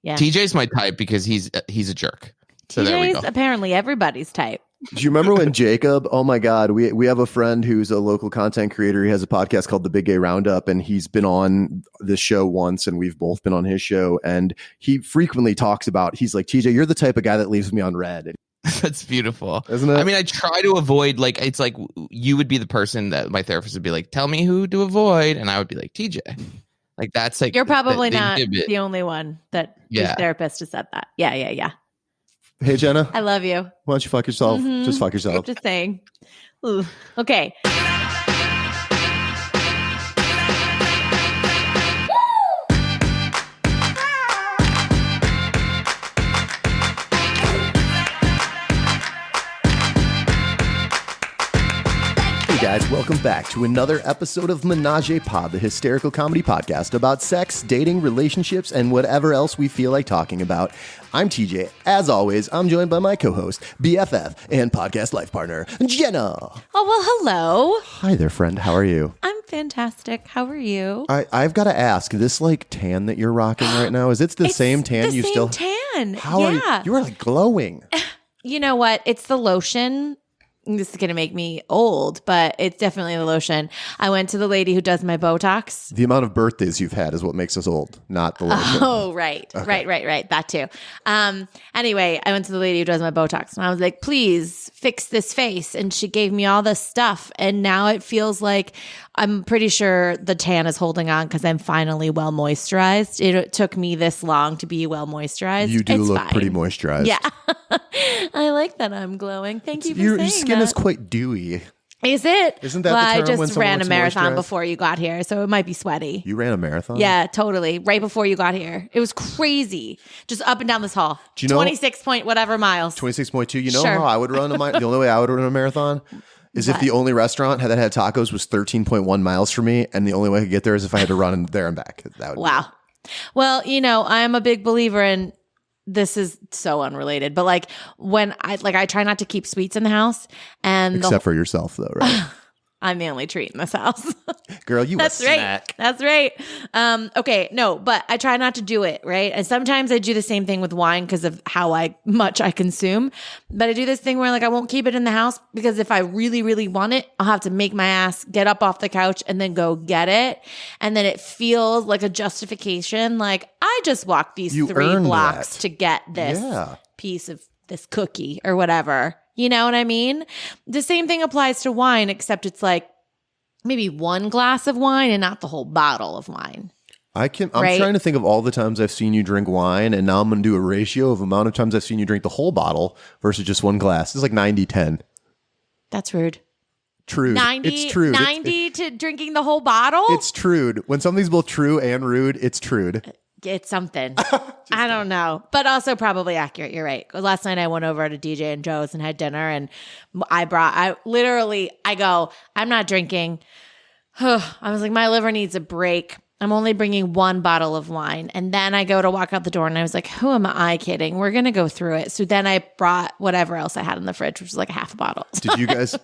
Yeah. TJ's my type because he's a jerk. So there we go. Apparently everybody's type. Do you remember when Jacob, oh my God, we have a friend who's a local content creator. He has a podcast called The Big Gay Roundup, and he's been on this show once, and we've both been on his show. And he frequently talks about, he's like, TJ, you're the type of guy that leaves me on red. That's beautiful. Isn't it? I mean, I try to avoid, like, it's like you would be the person that my therapist would be like, tell me who to avoid. And I would be like, TJ. Like, that's like, you're probably not the only one that your therapist has said that. Yeah. Hey, Jenna. I love you. Why don't you fuck yourself? Just fuck yourself. Just saying. Ooh. Okay. Guys, welcome back to another episode of Menage-A-Pod, the hysterical comedy podcast about sex, dating, relationships, and whatever else we feel like talking about. I'm TJ. As always, I'm joined by my co-host, BFF, and podcast life partner, Jenna. Oh, well, hello. Hi there, friend. How are you? I'm fantastic. How are you? I've got to ask, this like tan that you're rocking right now, is it the same tan you still? Tan. How are you? You are like glowing. You know what? It's the lotion. This is going to make me old, but it's definitely the lotion. I went to the lady who does my Botox. The amount of birthdays you've had is what makes us old, not the lotion. Oh, right. Okay. Right. That too. Anyway, I went to the lady who does my Botox and I was like, please fix this face. And she gave me all this stuff. And now it feels like I'm pretty sure the tan is holding on because I'm finally well moisturized. It took me this long to be well moisturized. You do look pretty moisturized. Yeah. I like that I'm glowing. Thank you for saying that. Your skin is quite dewy. Is it? Isn't that the term? I just ran a marathon before you got here, so it might be sweaty. You ran a marathon? Yeah, totally. Right before you got here. It was crazy. Just up and down this hall. Do you know 26 point whatever miles. 26.2. You know how I would run the only way I would run a marathon is if the only restaurant that had tacos was 13.1 miles from me, and the only way I could get there is if I had to run there and back. That would wow. Well, you know, I am a big believer in, this is so unrelated, but like when I try not to keep sweets in the house, and except for yourself though, right? I'm the only treat in this house. Girl, you That's a snack. Right. That's right. Okay, no, but I try not to do it, right? And sometimes I do the same thing with wine because of how much I consume. But I do this thing where like I won't keep it in the house because if I really, really want it, I'll have to make my ass get up off the couch and then go get it. And then it feels like a justification. Like I just walked these 3 blocks to get this piece of this cookie or whatever. You know what I mean? The same thing applies to wine, except it's like maybe 1 glass of wine and not the whole bottle of wine. I'm trying to think of all the times I've seen you drink wine, and now I'm going to do a ratio of amount of times I've seen you drink the whole bottle versus just 1 glass. It's like 90-10. That's rude. Trude. 90, it's trude. 90 to drinking the whole bottle? It's trude. When something's both true and rude, it's trude. It's something. I don't know. But also probably accurate. You're right. Last night I went over to DJ and Joe's and had dinner, and I go, I'm not drinking. I was like, my liver needs a break. I'm only bringing 1 bottle of wine. And then I go to walk out the door and I was like, who am I kidding? We're going to go through it. So then I brought whatever else I had in the fridge, which was like a half a bottle. Did you guys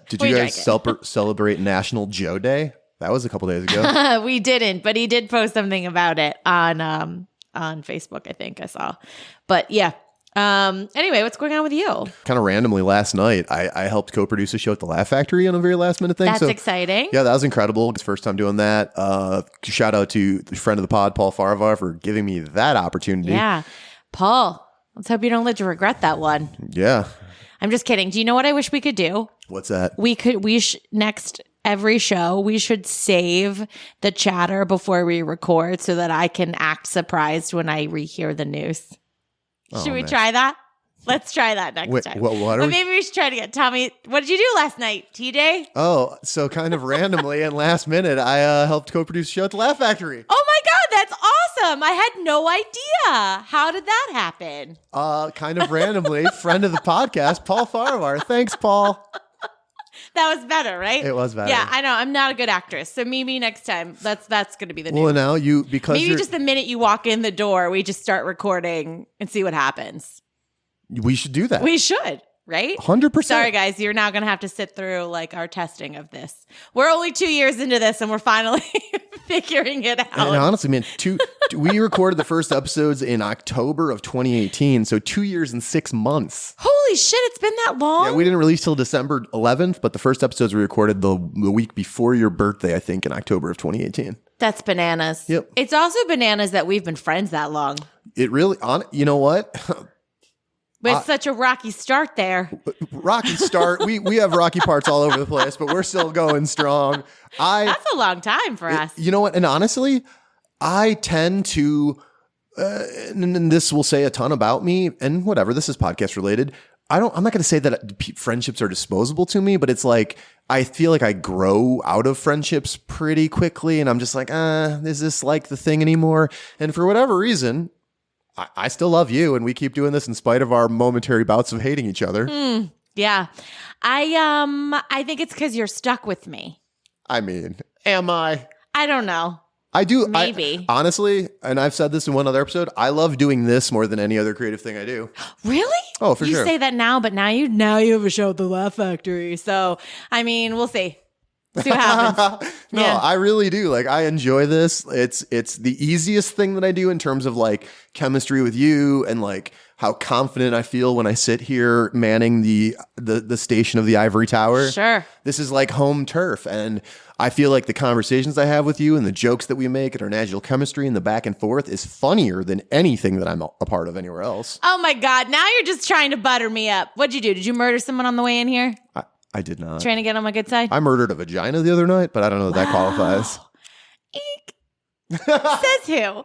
celebrate National Joe Day? That was a couple days ago. We didn't, but he did post something about it on Facebook, I think I saw. But yeah. Anyway, what's going on with you? Kind of randomly last night, I helped co-produce a show at the Laugh Factory on a very last minute thing. That's exciting. Yeah, that was incredible. It's first time doing that. Shout out to the friend of the pod, Paul Farivar, for giving me that opportunity. Yeah. Paul, let's hope you don't live to regret that one. Yeah. I'm just kidding. Do you know what I wish we could do? What's that? Every show, we should save the chatter before we record so that I can act surprised when I rehear the news. Should we try that? Let's try that next time. But maybe we should try to get Tommy. What did you do last night, TJ? Oh, so kind of randomly and last minute, I helped co-produce a show at the Laugh Factory. Oh my God, that's awesome. I had no idea. How did that happen? Kind of randomly, friend of the podcast, Paul Farivar. Thanks, Paul. That was better, right? It was better. Yeah, I know. I'm not a good actress, so maybe next time that's going to be the news. Well, now maybe just the minute you walk in the door, we just start recording and see what happens. We should do that. We should. right? 100%. Sorry, guys. You're now going to have to sit through like our testing of this. We're only 2 years into this and we're finally figuring it out. And honestly, man, we recorded the first episodes in October of 2018. So 2 years and 6 months. Holy shit, it's been that long? Yeah, we didn't release till December 11th, but the first episodes we recorded the week before your birthday, I think, in October of 2018. That's bananas. Yep. It's also bananas that we've been friends that long. It really, you know what? But it's such a rocky start there. Rocky start. We have rocky parts all over the place, but we're still going strong. That's a long time for us. You know what? And honestly, I tend to, and this will say a ton about me, and whatever, this is podcast related. I'm not going to say that friendships are disposable to me, but it's like, I feel like I grow out of friendships pretty quickly. And I'm just like, is this like the thing anymore? And for whatever reason, I still love you, and we keep doing this in spite of our momentary bouts of hating each other. Yeah. I think it's because you're stuck with me. I mean, am I? I don't know. I do. Maybe. Honestly, and I've said this in one other episode, I love doing this more than any other creative thing I do. Really? Oh, for sure. You say that now, but now you have a show at the Laugh Factory. So, I mean, we'll see. See what happens. No, Yeah. I really do. Like, I enjoy this. It's the easiest thing that I do in terms of like chemistry with you and like how confident I feel when I sit here manning the station of the ivory tower. Sure. This is like home turf. And I feel like the conversations I have with you and the jokes that we make and our natural chemistry and the back and forth is funnier than anything that I'm a part of anywhere else. Oh my God. Now you're just trying to butter me up. What'd you do? Did you murder someone on the way in here? I did not. Trying to get on my good side? I murdered a vagina the other night, but I don't know that qualifies. Eek. Says who?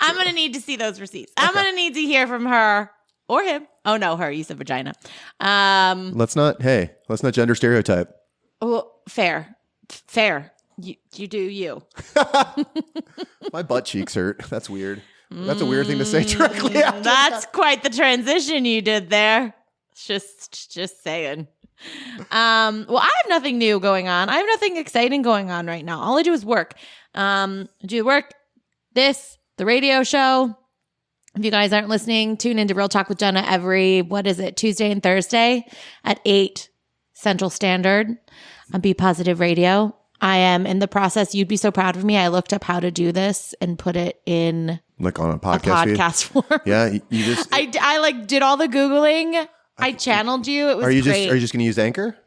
I'm going to need to see those receipts. I'm going to need to hear from her or him. Oh, no, her. You said vagina. Let's not gender stereotype. Well, fair. You do you. My butt cheeks hurt. That's weird. That's a weird thing to say directly after. That's quite the transition you did there. Just saying. Well, I have nothing new going on. I have nothing exciting going on right now. All I do is work. I do work, the radio show. If you guys aren't listening, tune into Real Talk with Jenna every, Tuesday and Thursday at 8 Central Standard on Be Positive Radio. I am in the process. You'd be so proud of me. I looked up how to do this and put it in like on a podcast form. Yeah, you just. I like did all the Googling. I channeled you. It was great. Are you just going to use Anchor?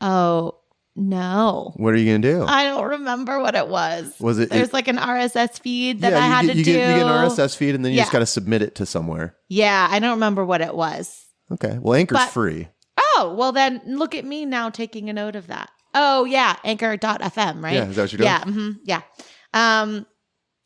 Oh, no. What are you going to do? I don't remember what it was. There's like an RSS feed that I had to do. You get an RSS feed and then you just got to submit it to somewhere. Yeah, I don't remember what it was. Okay. Well, Anchor's free. Oh, well then look at me now taking a note of that. Oh, yeah. Anchor.fm, right? Yeah. Is that what you're doing? Yeah. Yeah.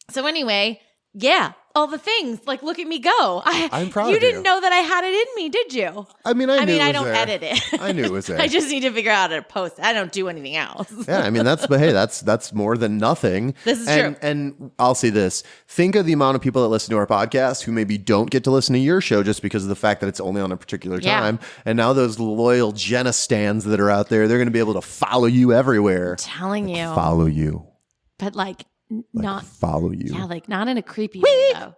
So anyway, yeah. All the things. Like, look at me go. I'm proud of you. You didn't know that I had it in me, did you? I mean, I knew it was I don't there. edit it. I knew it was there. I just need to figure out how to post. I don't do anything else. Yeah, I mean, that's more than nothing. This is true. And I'll say this. Think of the amount of people that listen to our podcast who maybe don't get to listen to your show just because of the fact that it's only on a particular time. And now those loyal Jenna stans that are out there, they're going to be able to follow you everywhere. I'm telling you. Follow you. But not follow you. Yeah, not in a creepy way though.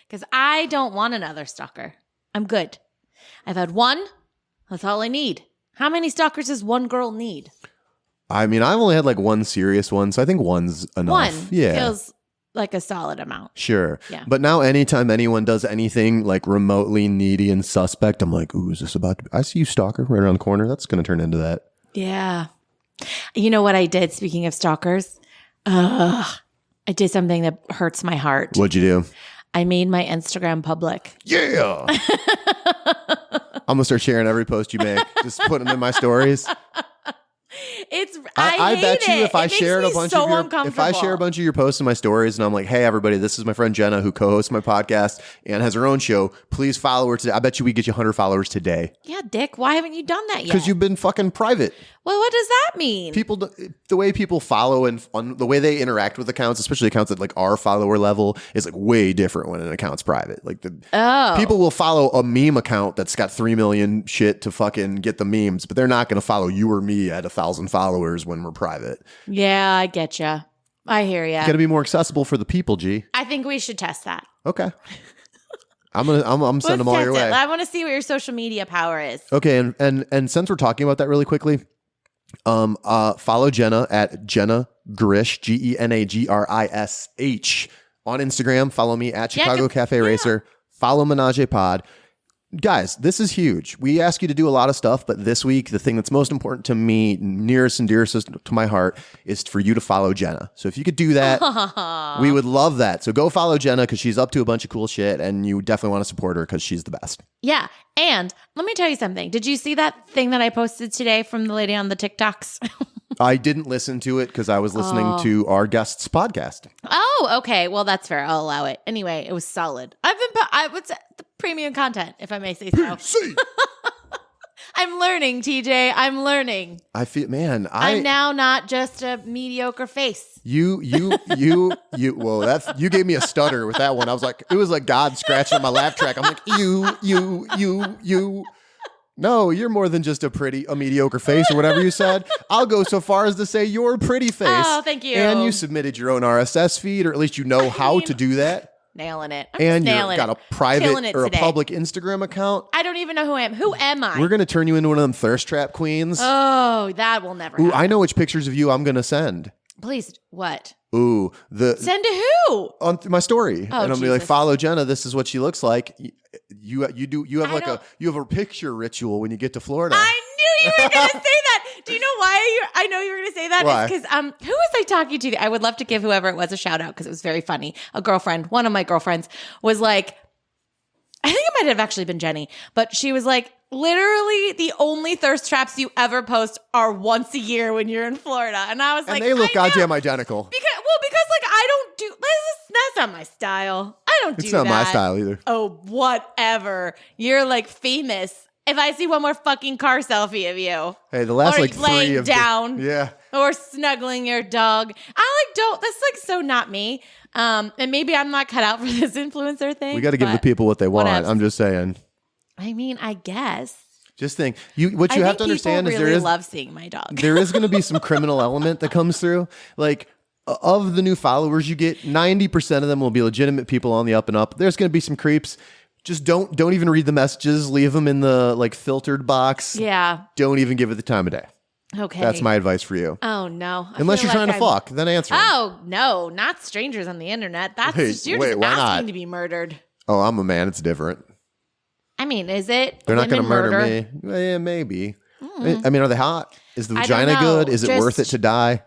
Because I don't want another stalker. I'm good. I've had one. That's all I need. How many stalkers does one girl need? I mean, I've only had like one serious one, so I think one's enough. One yeah. feels like a solid amount. Sure. Yeah. But now anytime anyone does anything like remotely needy and suspect, I'm like, ooh, is this about to be? I see you, stalker, right around the corner. That's going to turn into that. Yeah. You know what I did, speaking of stalkers? I did something that hurts my heart. What'd you do? I made my Instagram public. Yeah. I'm going to start sharing every post you make. Just putting them in my stories. I bet you if I shared a bunch of your, if I share a bunch of your posts in my stories and I'm like, hey everybody, this is my friend Jenna who co-hosts my podcast and has her own show. Please follow her today. I bet you we get you 100 followers today. Yeah, Dick. Why haven't you done that yet? Because you've been fucking private. Well, what does that mean? People, the way people follow and the way they interact with accounts, especially accounts at like our follower level, is like way different when an account's private. Like people will follow a meme account that's got 3 million shit to fucking get the memes, but they're not going to follow you or me at 1,000 followers when we're private. Yeah, I get you. I hear you. Got to be more accessible for the people, G. I think we should test that. Okay. I'm sending them all your way. I want to see what your social media power is. Okay, and since we're talking about that really quickly, follow Jenna at Jenna Grish, GENAGRISH on Instagram. Follow me at Chicago Cafe Racer. Follow Menage-A-Pod. Guys, this is huge. We ask you to do a lot of stuff, but this week, the thing that's most important to me, nearest and dearest to my heart, is for you to follow Jenna. So if you could do that, we would love that. So go follow Jenna because she's up to a bunch of cool shit, and you definitely want to support her because she's the best. Yeah. And let me tell you something. Did you see that thing that I posted today from the lady on the TikToks? I didn't listen to it because I was listening to our guest's podcast. Oh, okay. Well, that's fair. I'll allow it. Anyway, it was solid. I would say the premium content, if I may say so. I'm learning, TJ. I'm learning. I feel, man, I'm now not just a mediocre face. You. Whoa, you gave me a stutter with that one. I was like, it was like God scratching on my laugh track. I'm like, you. No, you're more than just a mediocre face or whatever you said. I'll go so far as to say you're a pretty face. Oh, thank you. And you submitted your own RSS feed, or at least you know how to do that. Nailing it. And you've got a private or a public Instagram account. I don't even know who I am. Who am I? We're going to turn you into one of them thirst trap queens. Oh, that will never happen. I know which pictures of you I'm going to send. Please, what? Ooh, send to who? On my story. Oh, and I'm be like, follow Jenna. This is what she looks like. You have a picture ritual when you get to Florida. I knew you were going to say that. Do you know why I know you were going to say that? Why? Because who was I talking to? I would love to give whoever it was a shout out because it was very funny. A girlfriend, one of my girlfriends, was like, I think it might have actually been Jenny, but she was like, literally the only thirst traps you ever post are once a year when you're in Florida. And I was like, and they look goddamn identical. Because like I don't do that's not my style. I don't do that. It's not my style either. Oh, whatever. You're like famous. If I see one more fucking car selfie of you. Hey, the last or like laying 3 of down. Yeah. Or snuggling your dog. That's like so not me. And maybe I'm not cut out for this influencer thing. We got to give the people what they want. Whatevs. I'm just saying. I mean, I guess. Just think, what you have to understand is really love seeing my dog. There is going to be some criminal element that comes through. Like of the new followers you get, 90% of them will be legitimate people on the up and up. There's going to be some creeps. Just don't even read the messages. Leave them in the like filtered box. Yeah. Don't even give it the time of day. Okay. That's my advice for you. Oh no. Unless you're trying to fuck, then answer. Oh no, not strangers on the internet. You're just asking to be murdered. Oh, I'm a man. It's different. I mean, is it? They're not going to murder me. Yeah, maybe. I mean, are they hot? Is the vagina good? Is it worth it to die?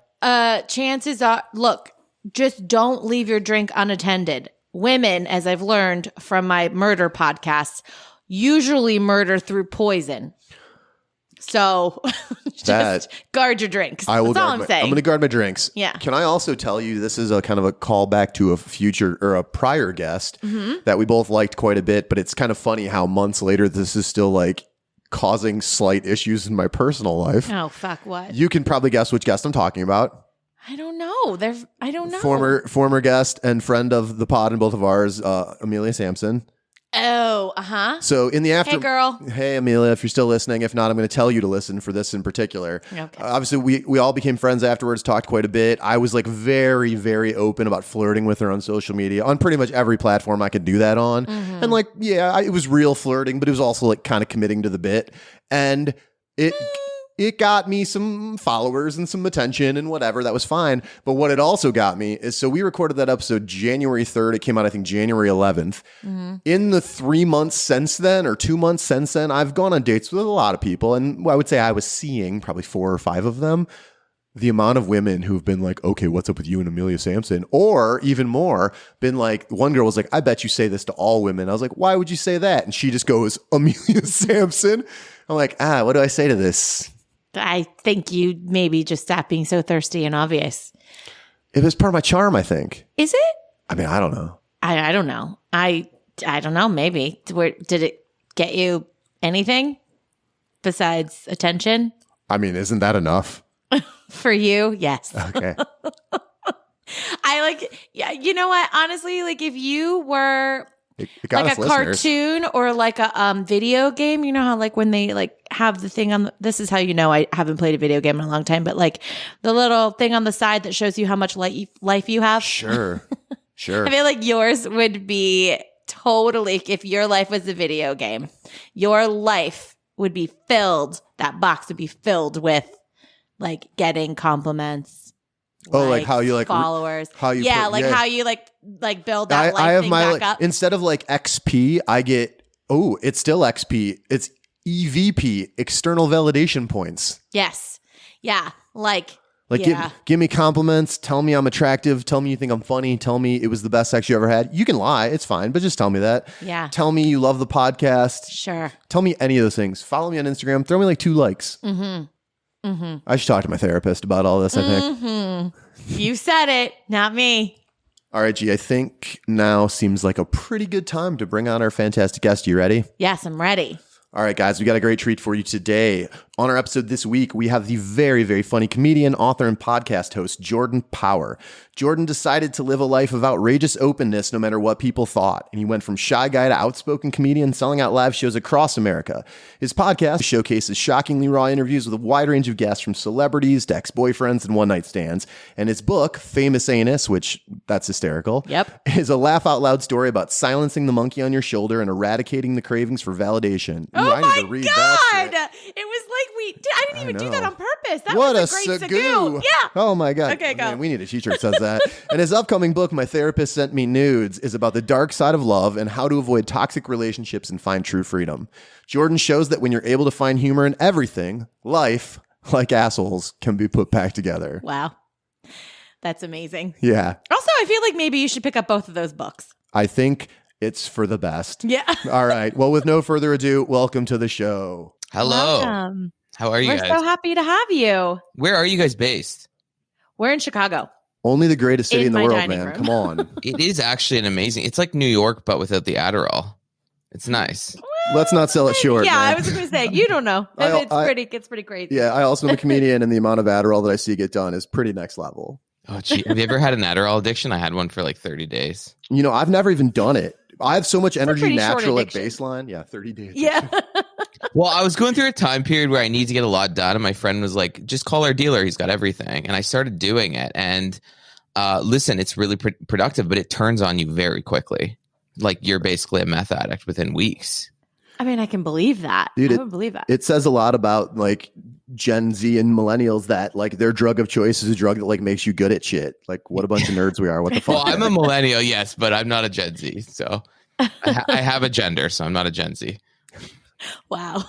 Chances are, look, just don't leave your drink unattended. Women, as I've learned from my murder podcasts, usually murder through poison. So just guard your drinks. I will. That's all I'm saying. I'm going to guard my drinks. Yeah. Can I also tell you this is a kind of a callback to a future or a prior guest that we both liked quite a bit, but it's kind of funny how months later this is still like causing slight issues in my personal life. Oh fuck! What? You can probably guess which guest I'm talking about. I don't know. I don't know. Former guest and friend of the pod and both of ours, Amelia Sampson. Oh, So in the after, hey girl, hey Amelia, if you're still listening, if not, I'm going to tell you to listen for this in particular. Okay. Obviously, we all became friends afterwards, talked quite a bit. I was like very, very open about flirting with her on social media on pretty much every platform I could do that on, and like, yeah, it was real flirting, but it was also like kind of committing to the bit, and it got me some followers and some attention and whatever. That was fine. But what it also got me is, so we recorded that episode January 3rd. It came out, I think, January 11th. In the 3 months since then, or 2 months since then, I've gone on dates with a lot of people. And I would say I was seeing probably 4 or 5 of them. The amount of women who've been like, okay, what's up with you and Amelia Sampson? Or even more, been like, one girl was like, I bet you say this to all women. I was like, why would you say that? And she just goes, Amelia Sampson. I'm like, what do I say to this? I think you maybe just stop being so thirsty and obvious. It was part of my charm, I think. Is it? I mean, I don't know. I don't know. I don't know. Maybe. Did it get you anything besides attention? I mean, isn't that enough? For you? Yes. Okay. You know what? Honestly, like if you were It got like us a listeners. cartoon or like a video game, you know how like when they like have the thing on this is how you know I haven't played a video game in a long time, but like the little thing on the side that shows you how much life you have. Sure. I feel like yours would be totally, if your life was a video game, your life would be filled, that box would be filled with like getting compliments. Like how you like followers. How you how you like build that life I have thing my back up. Instead of like XP, I get it's still XP. It's EVP, external validation points. Yes. Yeah. Give me compliments. Tell me I'm attractive. Tell me you think I'm funny. Tell me it was the best sex you ever had. You can lie. It's fine, but just tell me that. Yeah. Tell me you love the podcast. Sure. Tell me any of those things. Follow me on Instagram. Throw me like 2 likes. I should talk to my therapist about all this, I think. You said it, not me. All right, G, I think now seems like a pretty good time to bring on our fantastic guest. You ready? Yes, I'm ready. All right, guys, we got a great treat for you today. On our episode this week, we have the very, very funny comedian, author, and podcast host, Jordan Power. Jordan decided to live a life of outrageous openness no matter what people thought, and he went from shy guy to outspoken comedian, selling out live shows across America. His podcast showcases shockingly raw interviews with a wide range of guests, from celebrities to ex-boyfriends and one-night stands. And his book, Famous Anus, which that's hysterical, is a laugh-out-loud story about silencing the monkey on your shoulder and eradicating the cravings for validation. Oh I need to read God! that shit. It was like I didn't even do that on purpose. That What was a a great sagoo. Yeah. Oh my God. Okay, go. Man, we need a t-shirt that says that. And his upcoming book, My Therapist Sent Me Nudes, is about the dark side of love and how to avoid toxic relationships and find true freedom. Jordan shows that when you're able to find humor in everything, life, like assholes, can be put back together. Wow. That's amazing. Yeah. Also, I feel like maybe you should pick up both of those books. I think it's for the best. Yeah. All right. Well, with no further ado, welcome to the show. Hello. Welcome. How are you We're guys? so happy to have you. Where are you guys based? We're in Chicago. Only the greatest city In in the my world, dining man. room. Come on. It is actually an amazing. It's like New York, but without the Adderall. It's nice. Let's not sell it short. Yeah, man. I was going to say, you don't know. It's pretty crazy. Yeah, I also am a comedian, and the amount of Adderall that I see get done is pretty next level. Oh, gee. Have you ever had an Adderall addiction? I had one for like 30 days. You know, I've never even done it. I have so much energy pretty short natural at addiction. baseline. Yeah, 30 days. Yeah. Well, I was going through a time period where I need to get a lot done, and my friend was like, just call our dealer. He's got everything. And I started doing it. And listen, it's really productive, but it turns on you very quickly. Like you're basically a meth addict within weeks. I mean, I can believe that. Dude, I would believe that. It says a lot about like Gen Z and millennials that like their drug of choice is a drug that like makes you good at shit. Like what a bunch of nerds we are. What the fuck? Well, I'm a millennial, yes, but I'm not a Gen Z. So I have a gender, so I'm not a Gen Z. Wow.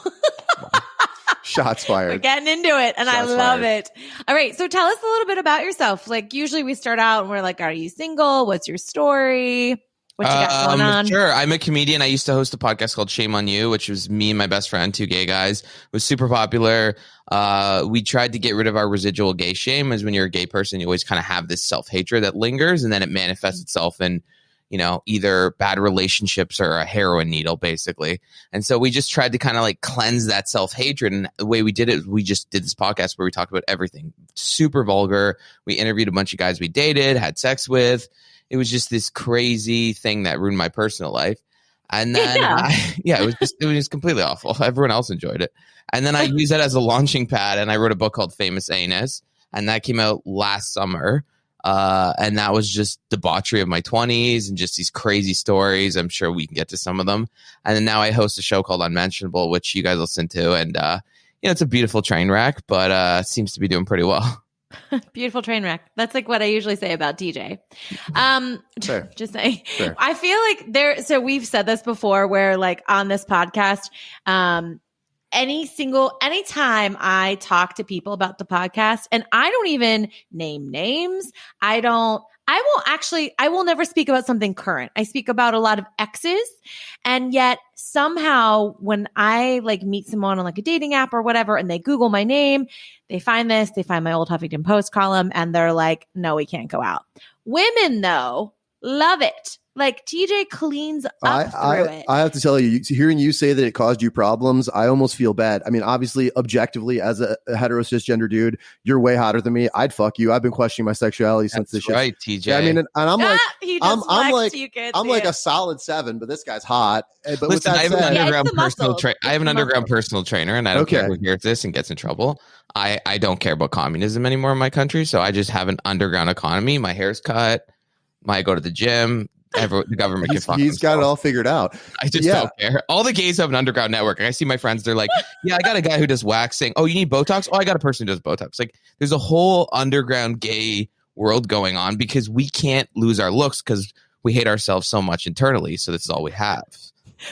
Shots fired. We're getting into it, and I Shots love fired. it. All right, so tell us a little bit about yourself. Like usually we start out and we're like, are you single? What's your story? What you got going on? Sure. I'm a comedian. I used to host a podcast called Shame on You, which was me and my best friend, 2 gay guys. It was super popular. We tried to get rid of our residual gay shame, as when you're a gay person, you always kind of have this self-hatred that lingers, and then it manifests itself in, you know, either bad relationships or a heroin needle, basically. And so we just tried to kind of like cleanse that self-hatred. And the way we did it, we just did this podcast where we talked about everything. Super vulgar. We interviewed a bunch of guys we dated, had sex with. It was just this crazy thing that ruined my personal life. And then, it was completely awful. Everyone else enjoyed it. And then I used that as a launching pad, and I wrote a book called Famous Anus, and that came out last summer. And that was just debauchery of my 20s and just these crazy stories. I'm sure we can get to some of them. And then now I host a show called Unmentionable, which you guys listen to. And, it's a beautiful train wreck, but seems to be doing pretty well. Beautiful train wreck. That's like what I usually say about DJ. Fair. Just saying. Fair. I feel like so we've said this before where like on this podcast, anytime I talk to people about the podcast, and I don't even name names, I will never speak about something current. I speak about a lot of exes. And yet somehow when I like meet someone on like a dating app or whatever, and they Google my name, they find my old Huffington Post column, and they're like, no, we can't go out. Women though, love it. Like TJ cleans up through it. I have to tell you, hearing you say that it caused you problems, I almost feel bad. I mean, obviously, objectively, as a hetero cisgender dude, you're way hotter than me. I'd fuck you. I've been questioning my sexuality since this shit. Right, TJ. Yeah, I mean, and I'm like, he just I'm like, you can't I'm see like it. a solid 7, but this guy's hot. But with Listen, that I have an said, underground it's the personal muscle. I have an It's the underground muscle. personal trainer, and I don't care who hears this and gets in trouble. I don't care about communism anymore in my country, so I just have an underground economy. My hair's cut. I go to the gym. the government can fuck He's got it themselves. all figured out. I just don't care. All the gays have an underground network. I see my friends. They're like, yeah, I got a guy who does waxing. Oh, you need Botox? Oh, I got a person who does Botox. Like, there's a whole underground gay world going on because we can't lose our looks because we hate ourselves so much internally. So this is all we have.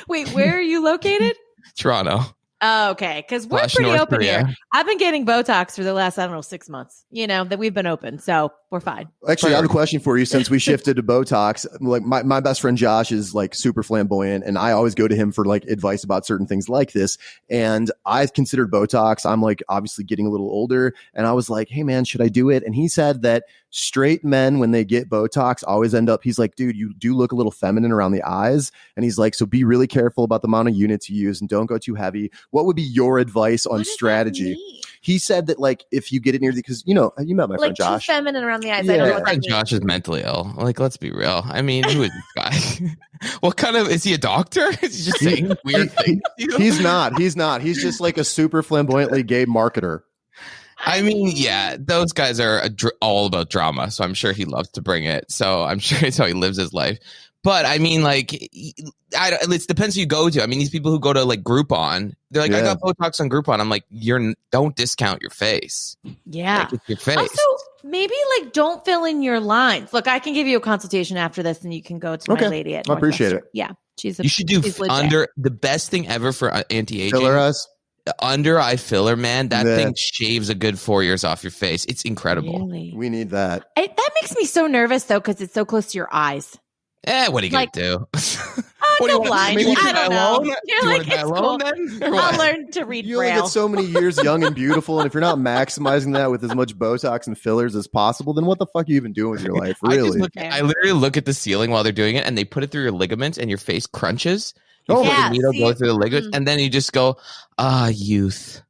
Wait, where are you located? Toronto. Oh, okay. Because we're Slash pretty North open Korea. here. I've been getting Botox for the last, 6 months, that we've been open. So we're fine. Actually, I have a question for you since we shifted to Botox. Like my best friend Josh is like super flamboyant and I always go to him for like advice about certain things like this. And I've considered Botox. I'm like obviously getting a little older and I was like, hey man, should I do it? And he said that straight men, when they get Botox, always end up, he's like, dude, you do look a little feminine around the eyes. And he's like, so be really careful about the amount of units you use and don't go too heavy. What would be your advice on strategy? He said that like if you get it near the, because you met my friend Josh. Too feminine around the eyes. Yeah. I don't know My what friend that means. Josh is mentally ill. Like, let's be real. I mean, who is this guy? What kind of, is he a doctor? Is he just saying weird things? He's not. He's just like a super flamboyantly gay marketer. I mean, yeah, those guys are all about drama, so I'm sure he loves to bring it. So I'm sure it's how he lives his life. But I mean, like, it depends who you go to. I mean, these people who go to like Groupon, they're like, I got Botox on Groupon. I'm like, don't discount your face. Yeah. Like, it's your face. Also, maybe like don't fill in your lines. Look, I can give you a consultation after this, and you can go to my lady at I appreciate Northwestern. it. Yeah, you should do the best thing ever for anti-aging. Filler us. Under eye filler, man. That thing shaves a good 4 years off your face. It's incredible. Really? We need that. That makes me so nervous though, because it's so close to your eyes. What are you gonna do? What do you want? I don't know. You're like, it's cool. I'll learn to read You only Braille. get so many years young and beautiful, and if you're not maximizing that with as much Botox and fillers as possible, then what the fuck are you even doing with your life? Really? I literally look at the ceiling while they're doing it, and they put it through your ligaments, and your face crunches. You Oh, feel yeah, the needle go through the ligaments, and then you just go, youth.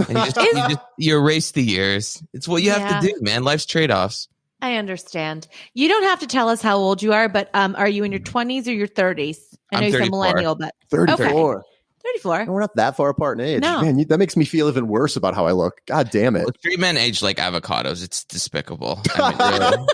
And you erase the years. It's what you have to do, man. Life's trade-offs. I understand. You don't have to tell us how old you are, but are you in your 20s or your 30s? I know I'm you're a 34. millennial, but 34. Okay. 34. No, we're not that far apart in age. No. Man, that makes me feel even worse about how I look. God damn it. Well, straight men age like avocados. It's despicable. I mean, really.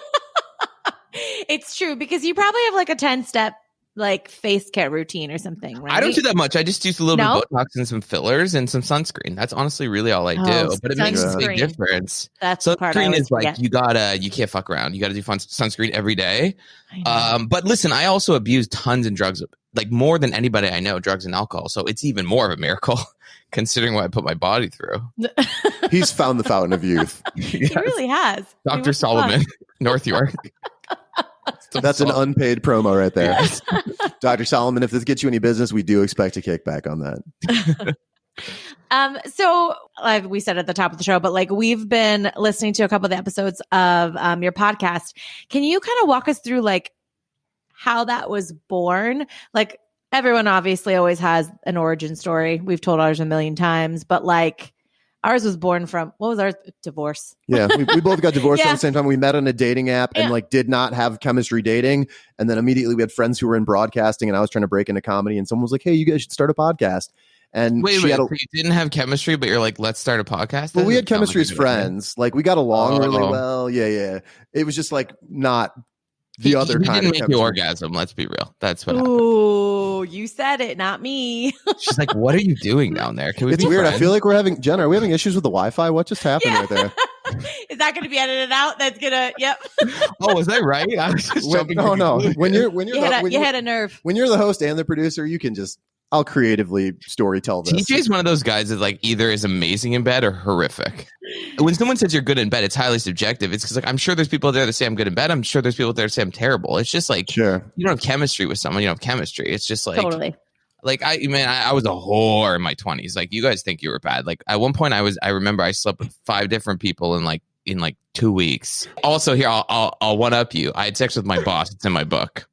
It's true because you probably have like a 10-step like face care routine or something, right? I don't do that much. I just use a little bit No? of Botox and some fillers and some sunscreen. That's honestly really all I do. But it makes a big sunscreen. difference. That's the part I Sunscreen always is like forget. you can't fuck around. You gotta do sunscreen every day. I know. But listen, I also abuse tons of drugs, like more than anybody I know, drugs and alcohol. So it's even more of a miracle considering what I put my body through. He's found the fountain of youth. He really has. Dr. Solomon, North York. That's an unpaid promo right there. Dr. Solomon, if this gets you any business, we do expect a kickback on that. So like we said at the top of the show, but like we've been listening to a couple of the episodes of your podcast. Can you kind of walk us through like how that was born? Like everyone obviously always has an origin story. We've told ours a million times, but like ours was born from, what was ours? Divorce. Yeah, we both got divorced at the same time. We met on a dating app and like did not have chemistry dating. And then immediately we had friends who were in broadcasting and I was trying to break into comedy and someone was like, hey, you guys should start a podcast. And wait, so you didn't have chemistry, but you're like, let's start a podcast? Well, we had chemistry as friends. Like we got along really well. Yeah. It was just like not the other kind of didn't make chemistry. you orgasm. Let's be real. That's what happened. Ooh, you said it, not me. She's like, what are you doing down there? Can we It's be weird. friends? I feel like we're having, Jen, are we having issues with the Wi-Fi? What just happened right there? Is that going to be edited out? That's gonna. Yep. Oh, was that right? I was just jumping. No. When you're You had a nerve. when you're the host and the producer, you can just I'll creatively story tell this. TJ is one of those guys that like either is amazing in bed or horrific. When someone says you're good in bed, it's highly subjective. It's because like I'm sure there's people there that say I'm good in bed. I'm sure there's people there that say I'm terrible. It's just like you don't have chemistry with someone. You don't have chemistry. It's just like Totally. Like I was a whore in my 20s. Like you guys think you were bad. Like at one point I remember I slept with 5 different people in like 2 weeks. Also here I'll one up you. I had sex with my boss. It's in my book.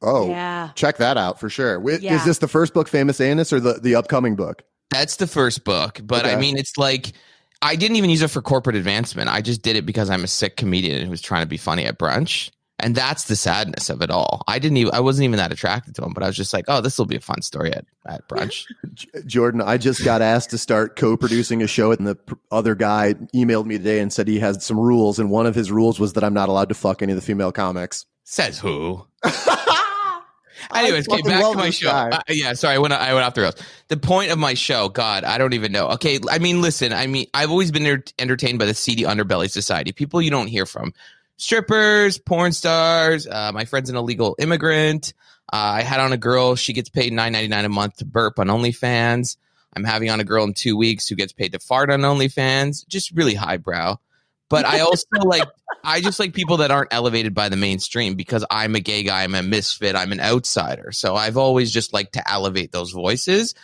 Oh, yeah. Check that out for sure. Is this the first book, Famous Anus, or the upcoming book? That's the first book. But I mean, it's like I didn't even use it for corporate advancement. I just did it because I'm a sick comedian who's trying to be funny at brunch. And that's the sadness of it all. I wasn't even that attracted to him, but I was just like, oh, this will be a fun story at brunch. Jordan, I just got asked to start co-producing a show, and the other guy emailed me today and said he has some rules, and one of his rules was that I'm not allowed to fuck any of the female comics. Says who? Anyways, okay, back to my show. Sorry, I went off the rails. The point of my show, God, I don't even know. Okay, I mean, listen, I've always been entertained by the seedy underbelly society, people you don't hear from. Strippers, porn stars, my friend's an illegal immigrant. I had on a girl, she gets paid $9.99 a month to burp on OnlyFans. I'm having on a girl in 2 weeks who gets paid to fart on OnlyFans. Just really highbrow. But I also I just like people that aren't elevated by the mainstream, because I'm a gay guy, I'm a misfit, I'm an outsider. So I've always just liked to elevate those voices.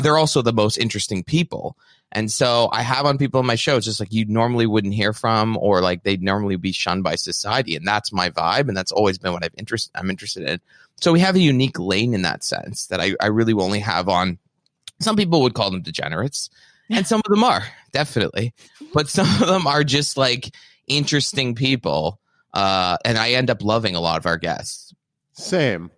They're also the most interesting people. And so I have on people on my show, it's just like you normally wouldn't hear from, or like they'd normally be shunned by society. And that's my vibe. And that's always been what I'm interested in. So we have a unique lane in that sense that I really only have on. Some people would call them degenerates, and some of them are, definitely. But some of them are just like interesting people. And I end up loving a lot of our guests. Same.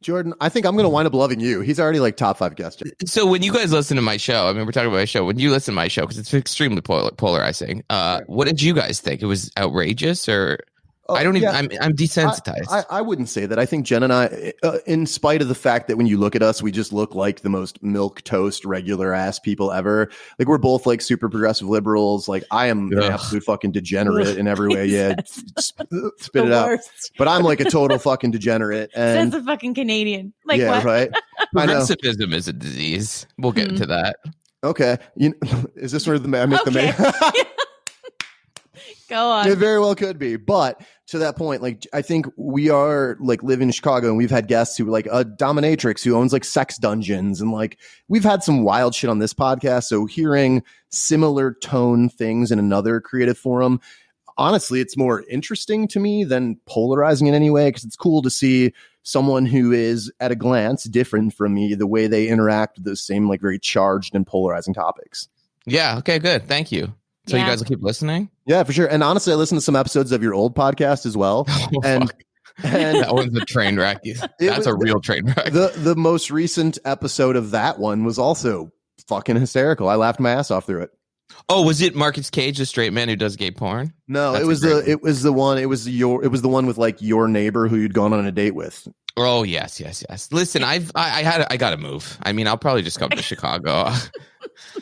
Jordan, I think I'm going to wind up loving you. He's already like top 5 guest. So when you guys listen to my show, I mean, we're talking about my show. When you listen to my show, because it's extremely polarizing, what did you guys think? It was outrageous, or I don't even. I'm desensitized. I wouldn't say that. I think Jen and I, in spite of the fact that when you look at us, we just look like the most milk toast regular ass people ever. Like, we're both like super progressive liberals. Like, I am an absolute fucking degenerate in every way. Yeah, spit it out. But I'm like a total fucking degenerate. And that's a fucking Canadian. Like, yeah, what? Right. Progressivism is a disease. We'll get into that. Okay. Is this where I make the main? Go on. It very well could be. But to that point, like, I think we are like live in Chicago, and we've had guests who like a dominatrix who owns like sex dungeons, and like we've had some wild shit on this podcast. So hearing similar tone things in another creative forum, honestly, it's more interesting to me than polarizing in any way, because it's cool to see someone who is at a glance different from me, the way they interact with those same like very charged and polarizing topics. Yeah. Okay, good. Thank you. So you guys will keep listening? Yeah, for sure. And honestly, I listened to some episodes of your old podcast as well. And that one's a train wreck. That's a real train wreck. The most recent episode of that one was also fucking hysterical. I laughed my ass off through it. Oh, was it Marcus Cage, the straight man who does gay porn? No, it was the one with like your neighbor who you'd gone on a date with. Oh, yes. Listen, I got to move. I mean, I'll probably just come to Chicago.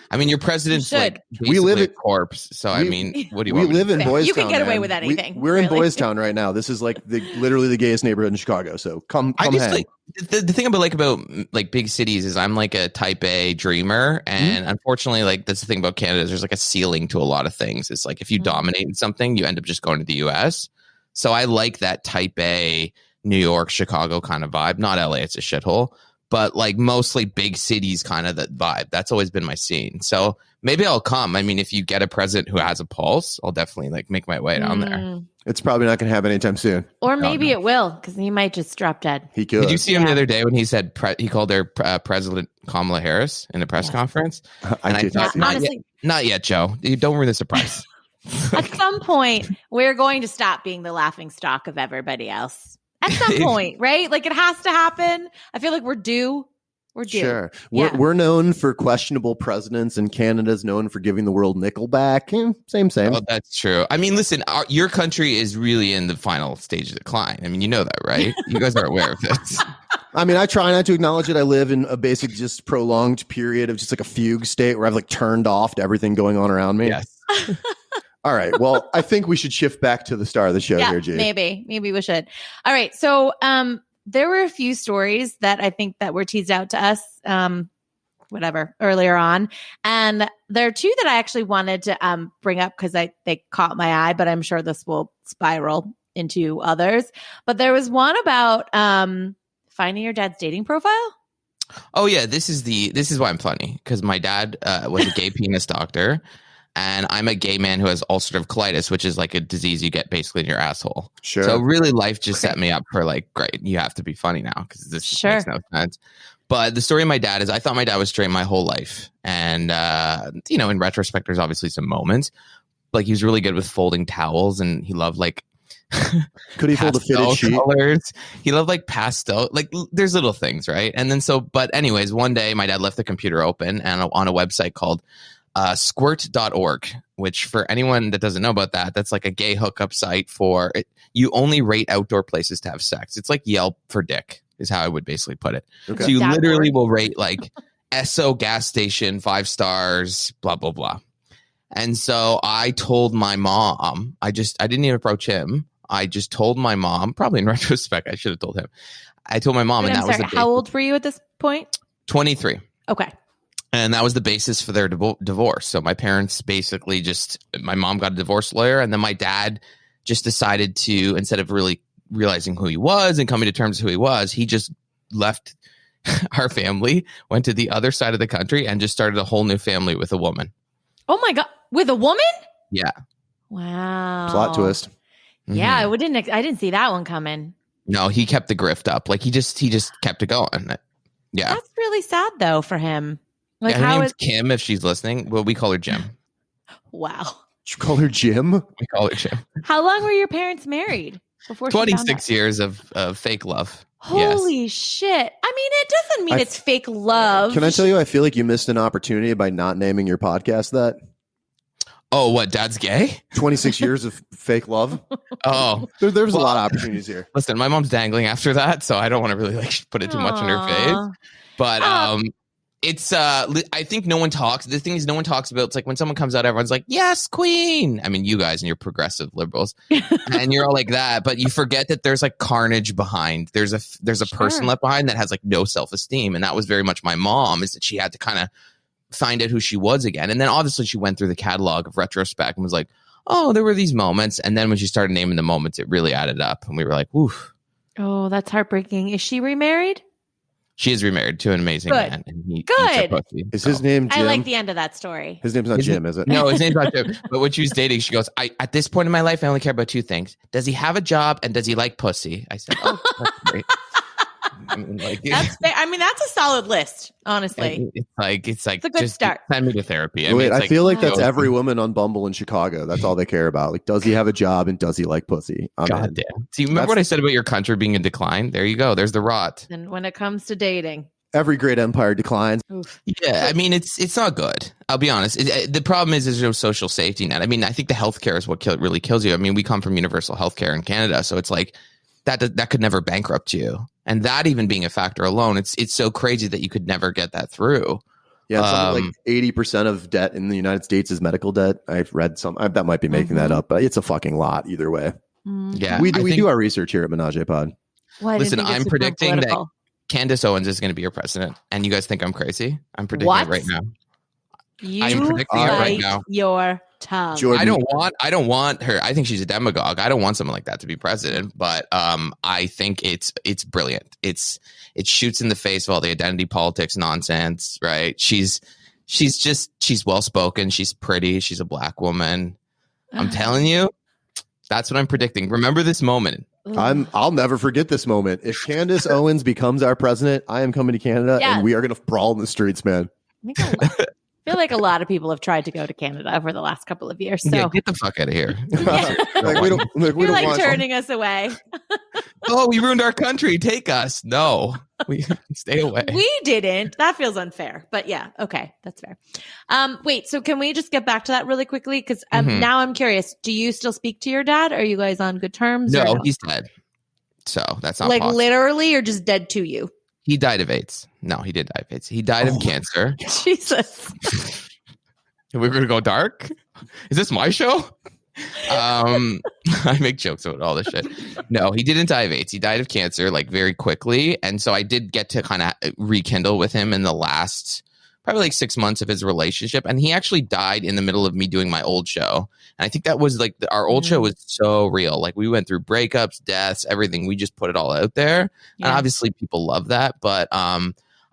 I mean, your president's like we live a corpse. So I mean, what do you want? We live in Boys Town. You can get away with anything. We're in Boys Town right now. This is like literally the gayest neighborhood in Chicago. So come hang. Like, the thing about like big cities is I'm like a type A dreamer, and unfortunately, like that's the thing about Canada is there's like a ceiling to a lot of things. It's like if you dominate in something, you end up just going to the US. So I like that type A New York, Chicago kind of vibe. Not LA, it's a shithole. But like mostly big cities kind of that vibe. That's always been my scene. So maybe I'll come. I mean, if you get a president who has a pulse, I'll definitely like make my way down there. It's probably not going to happen anytime soon. Or maybe it will, because he might just drop dead. He could. Did you see him the other day when he said he called her President Kamala Harris in a press conference? I thought, not yet, Joe. You don't ruin the surprise. At some point, we're going to stop being the laughing stock of everybody else. At some point, right? Like, it has to happen. I feel like we're due. We're due. Sure. We're known for questionable presidents, and Canada's known for giving the world Nickelback. Same. Oh, that's true. I mean, listen, your country is really in the final stage of decline. I mean, you know that, right? You guys are aware of this. I mean, I try not to acknowledge it. I live in a basic, just prolonged period of just like a fugue state where I've like turned off to everything going on around me. Yes. All right. Well, I think we should shift back to the star of the show here, G. Maybe we should. All right. So there were a few stories that I think that were teased out to us, earlier on. And there are two that I actually wanted to bring up because they caught my eye, but I'm sure this will spiral into others. But there was one about finding your dad's dating profile. Oh, yeah. This is why I'm funny, because my dad was a gay penis doctor. And I'm a gay man who has ulcerative colitis, which is like a disease you get basically in your asshole. Sure. So really life just set me up for like, great, you have to be funny now because this just makes no sense. But the story of my dad is I thought my dad was straight my whole life. And, in retrospect, there's obviously some moments. Like he was really good with folding towels and he loved like Could he fold a fitted pastel sheet? colors. He loved like pastel, like there's little things, right? And then but anyways, one day my dad left the computer open and on a website called squirt.org, which for anyone that doesn't know about that's like a gay hookup site for it. You only rate outdoor places to have sex. It's like Yelp for dick is how I would basically put it. Okay. So you That literally works. will rate like Esso gas station, 5 stars, blah, blah, blah. And so I told my mom, I didn't even approach him. I just told my mom, probably in retrospect, I should have told him. I told my mom, Wait, and I'm that was sorry, the how old were you at this point? 23. Okay. And that was the basis for their divorce. So my parents basically my mom got a divorce lawyer, and then my dad just decided to, instead of really realizing who he was and coming to terms with who he was, he just left our family, went to the other side of the country, and just started a whole new family with a woman. Oh my God. With a woman? Yeah. Wow. Plot twist. Yeah, Mhm. I didn't see that one coming. No, he kept the grift up. Like he just kept it going. Yeah. That's really sad though for him. Like Yeah, her how name's is Kim if she's listening. Well, we call her Jim. wow. Did you call her Jim? We call her Jim. How long were your parents married before she found 26 out? years of fake love. Holy shit. I mean, it doesn't mean I- it's fake love. Can I tell you, I feel like you missed an opportunity by not naming your podcast that. Oh, what? Dad's gay? 26 years of fake love. Oh, There was a Well- lot of opportunities here. listen, my mom's dangling after that, so I don't want to really like put it too much in her face. Aw. But Oh. it's I think no one talks. The thing is, no one talks about. It's like when someone comes out, everyone's like, "Yes, queen." I mean, you guys and your progressive liberals, and you're all like that. But you forget that there's like carnage behind. There's a person Sure. left behind that has like no self esteem, and that was very much my mom. Is that she had to kind of find out who she was again, and then obviously she went through the catalog of retrospect and was like, "Oh, there were these moments," and then when she started naming the moments, it really added up, and we were like, "Oof." Oh, that's heartbreaking. Is she remarried? She is remarried to an amazing Good. man, and he eats her Good. pussy, Is so. his name Jim? I like the end of that story. His name's not His Jim, is it? No, his name's not Jim. But when she was dating, she goes, at this point in my life, I only care about 2 things. Does he have a job and does he like pussy? I said, oh, that's great. I mean, like, That's fair. I mean, that's a solid list, honestly. it's like It's a good just start. send me to therapy. Wait, it's I like, feel like that's Wow. every woman on Bumble in Chicago. That's all they care about. Like, does he have a job and does he like pussy? I'm in. God damn. See, remember That's- what I said about your country being in decline? There you go. There's the rot. And when it comes to dating, Every great empire declines. oof. Yeah, I mean, it's not good. I'll be honest. The problem is there's no social safety net. I mean, I think the healthcare is what really kills you. I mean, we come from universal healthcare in Canada, so it's like that could never bankrupt you. And that even being a factor alone, it's so crazy that you could never get that through. Yeah, it's something like 80% of debt in the United States is medical debt. I've read that might be making that up, but it's a fucking lot either way. Mm. Yeah, we I think- do our research here at Menage-A-Pod. Well, I didn't Listen, think it's I'm super predicting that political. Candace Owens is going to be your president, and you guys think I'm crazy? I'm predicting What? it right now. You I'm predicting it right bite now. your tongue. Jordan- I don't want her. I think she's a demagogue. I don't want someone like that to be president. But I think it's brilliant. It shoots in the face of all the identity politics nonsense. Right? She's well spoken. She's pretty. She's a black woman. I'm telling you, that's what I'm predicting. Remember this moment. I'll never forget this moment. If Candace Owens becomes our president, I am coming to Canada Yeah. and we are going to brawl in the streets, man. I feel like a lot of people have tried to go to Canada over the last couple of years. So Yeah, get the fuck out of here. Like, we don't you're like want turning us away. Oh, we ruined our country. Take us. No, we stay away. We didn't. That feels unfair. But yeah, okay, that's fair. Wait, so can we just get back to that really quickly? Because Mhm. now I'm curious. Do you still speak to your dad? Are you guys on good terms? No, or he's dead. So that's not like possible. literally, or just dead to you? He died of AIDS. No, he did die of AIDS. He died of cancer. Jesus. We're going to go dark? Is this my show? I make jokes about all this shit. No, he didn't die of AIDS. He died of cancer like very quickly. And so I did get to kind of rekindle with him in the last probably like 6 months of his relationship. And he actually died in the middle of me doing my old show. And I think that was like our old show was so real. Like we went through breakups, deaths, everything. We just put it all out there. Yeah. And obviously people love that. But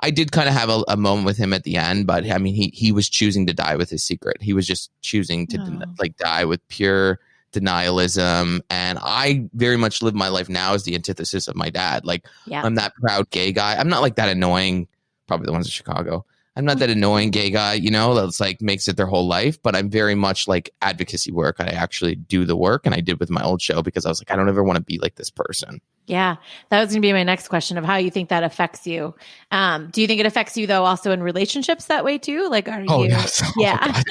I did kind of have a moment with him at the end. But I mean, he was choosing to die with his secret. He was just choosing to die with pure denialism. And I very much live my life now as the antithesis of my dad. Like Yeah. I'm that proud gay guy. I'm not like that annoying, probably the ones in Chicago. I'm not that annoying gay guy, that's like makes it their whole life, but I'm very much like advocacy work. I actually do the work, and I did with my old show because I was like, I don't ever want to be like this person. Yeah, that was going to be my next question of how you think that affects you. Do you think it affects you though, also in relationships that way too? Like, are you? Yes. Yeah.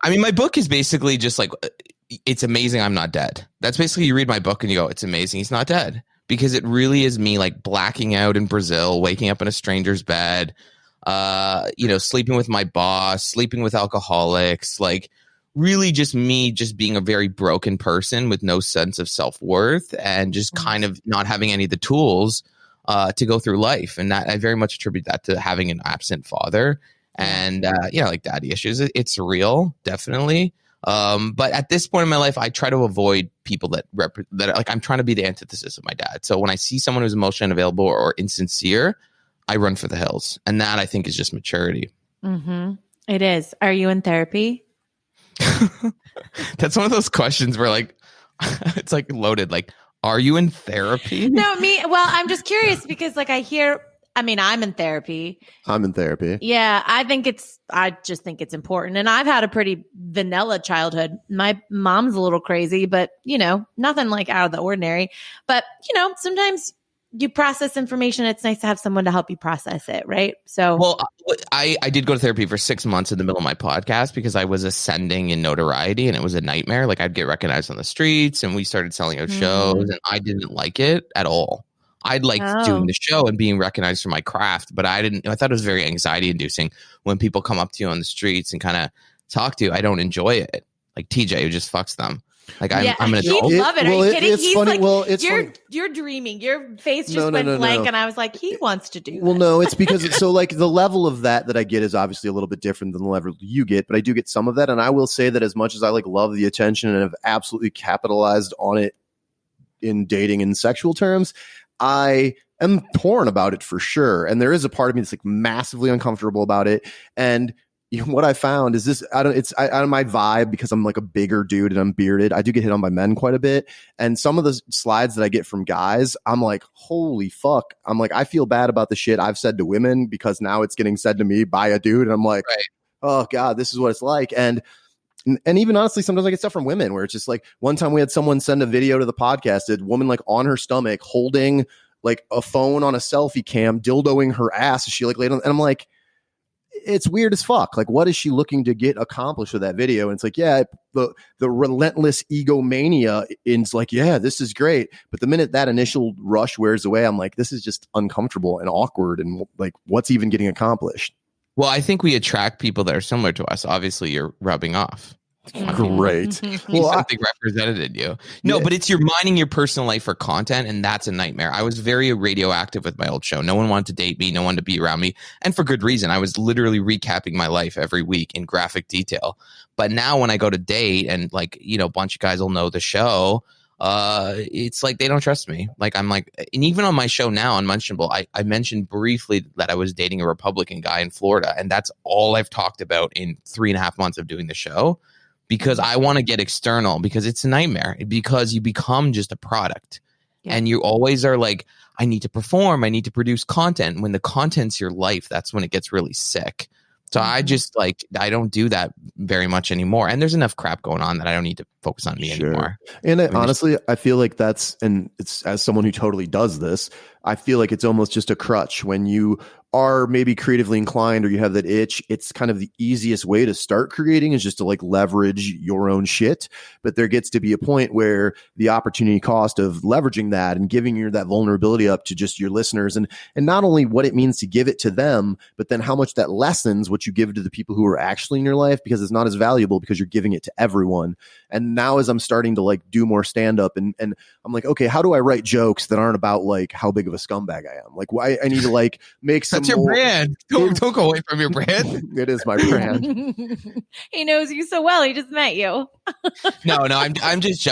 I mean, my book is basically just like, it's amazing I'm not dead. That's basically, you read my book and you go, it's amazing he's not dead, because it really is me like blacking out in Brazil, waking up in a stranger's bed, sleeping with my boss, sleeping with alcoholics, like really just me just being a very broken person with no sense of self-worth and just kind of not having any of the tools to go through life. And that I very much attribute that to having an absent father and, like daddy issues. It's real, definitely. But at this point in my life, I try to avoid people that are like, I'm trying to be the antithesis of my dad. So when I see someone who's emotionally unavailable or insincere, I run for the hills. And that I think is just maturity. Mm-hmm. It is. Are you in therapy? That's one of those questions where like, it's like loaded. Like, are you in therapy? No, well, I'm just curious because like I'm in therapy. I'm in therapy. Yeah, I just think it's important. And I've had a pretty vanilla childhood. My mom's a little crazy, but nothing like out of the ordinary. But, sometimes you process information. It's nice to have someone to help you process it, right? So, well, I did go to therapy for 6 months in the middle of my podcast because I was ascending in notoriety and it was a nightmare. Like I'd get recognized on the streets and we started selling out shows and I didn't like it at all. I liked doing the show and being recognized for my craft, but I thought it was very anxiety inducing when people come up to you on the streets and kind of talk to you. I don't enjoy it. Like TJ, who just fucks them. Like I'm an adult. He'd love it. Are you kidding? It's He's funny. like, well, it's you're dreaming. Your face just went blank, and I was like, he wants to do. Well, this. no, it's because so like the level of that I get is obviously a little bit different than the level you get, but I do get some of that, and I will say that as much as I like love the attention and have absolutely capitalized on it in dating and sexual terms, I am torn about it for sure, and there is a part of me that's like massively uncomfortable about it, and. What I found is this, it's out of my vibe because I'm like a bigger dude and I'm bearded. I do get hit on by men quite a bit. And some of the slides that I get from guys, I'm like, holy fuck. I'm like, I feel bad about the shit I've said to women because now it's getting said to me by a dude. And I'm like, oh God, this is what it's like. And even honestly, sometimes I get stuff from women where it's just like one time we had someone send a video to the podcast, a woman like on her stomach holding like a phone on a selfie cam, dildoing her ass. She like laid on, and I'm like, it's weird as fuck. Like, what is she looking to get accomplished with that video? And it's like, yeah, the relentless egomania is like, yeah, this is great. But the minute that initial rush wears away, I'm like, this is just uncomfortable and awkward. And like, what's even getting accomplished? Well, I think we attract people that are similar to us. Obviously, you're rubbing off. Great. Well, something represented you. No, but it's you're mining your personal life for content, and that's a nightmare. I was very radioactive with my old show. No one wanted to date me. No one to be around me, and for good reason. I was literally recapping my life every week in graphic detail. But now, when I go to date, and like a bunch of guys will know the show, it's like they don't trust me. Like I'm like, and even on my show now, Unmentionable, I mentioned briefly that I was dating a Republican guy in Florida, and that's all I've talked about in 3.5 months of doing the show. Because I want to get external, because it's a nightmare, because you become just a product and you always are like, I need to perform. I need to produce content. When the content's your life, that's when it gets really sick. So I just like, I don't do that very much anymore. And there's enough crap going on that I don't need to focus on me anymore. And honestly, I feel like and it's as someone who totally does this, I feel like it's almost just a crutch when you are maybe creatively inclined or you have that itch. It's kind of the easiest way to start creating is just to like leverage your own shit. But there gets to be a point where the opportunity cost of leveraging that and giving you that vulnerability up to just your listeners and not only what it means to give it to them, but then how much that lessens what you give to the people who are actually in your life, because it's not as valuable because you're giving it to everyone. And now as I'm starting to like do more stand up and I'm like, okay, how do I write jokes that aren't about like how big of a scumbag I am? Like why I need to like make some. That's your brand. Don't go away from your brand. It is my brand. He knows you so well. He just met you. No. I'm just.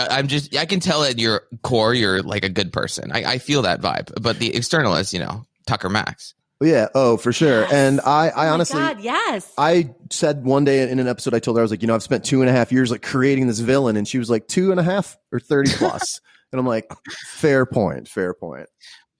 I can tell at your core, you're like a good person. I feel that vibe. But the external is, Tucker Max. Yeah. Oh, for sure. Yes. And I honestly, God, yes. I said one day in an episode, I told her, I was like, I've spent 2.5 years like creating this villain. And she was like 2.5 or 30 plus. And I'm like, fair point.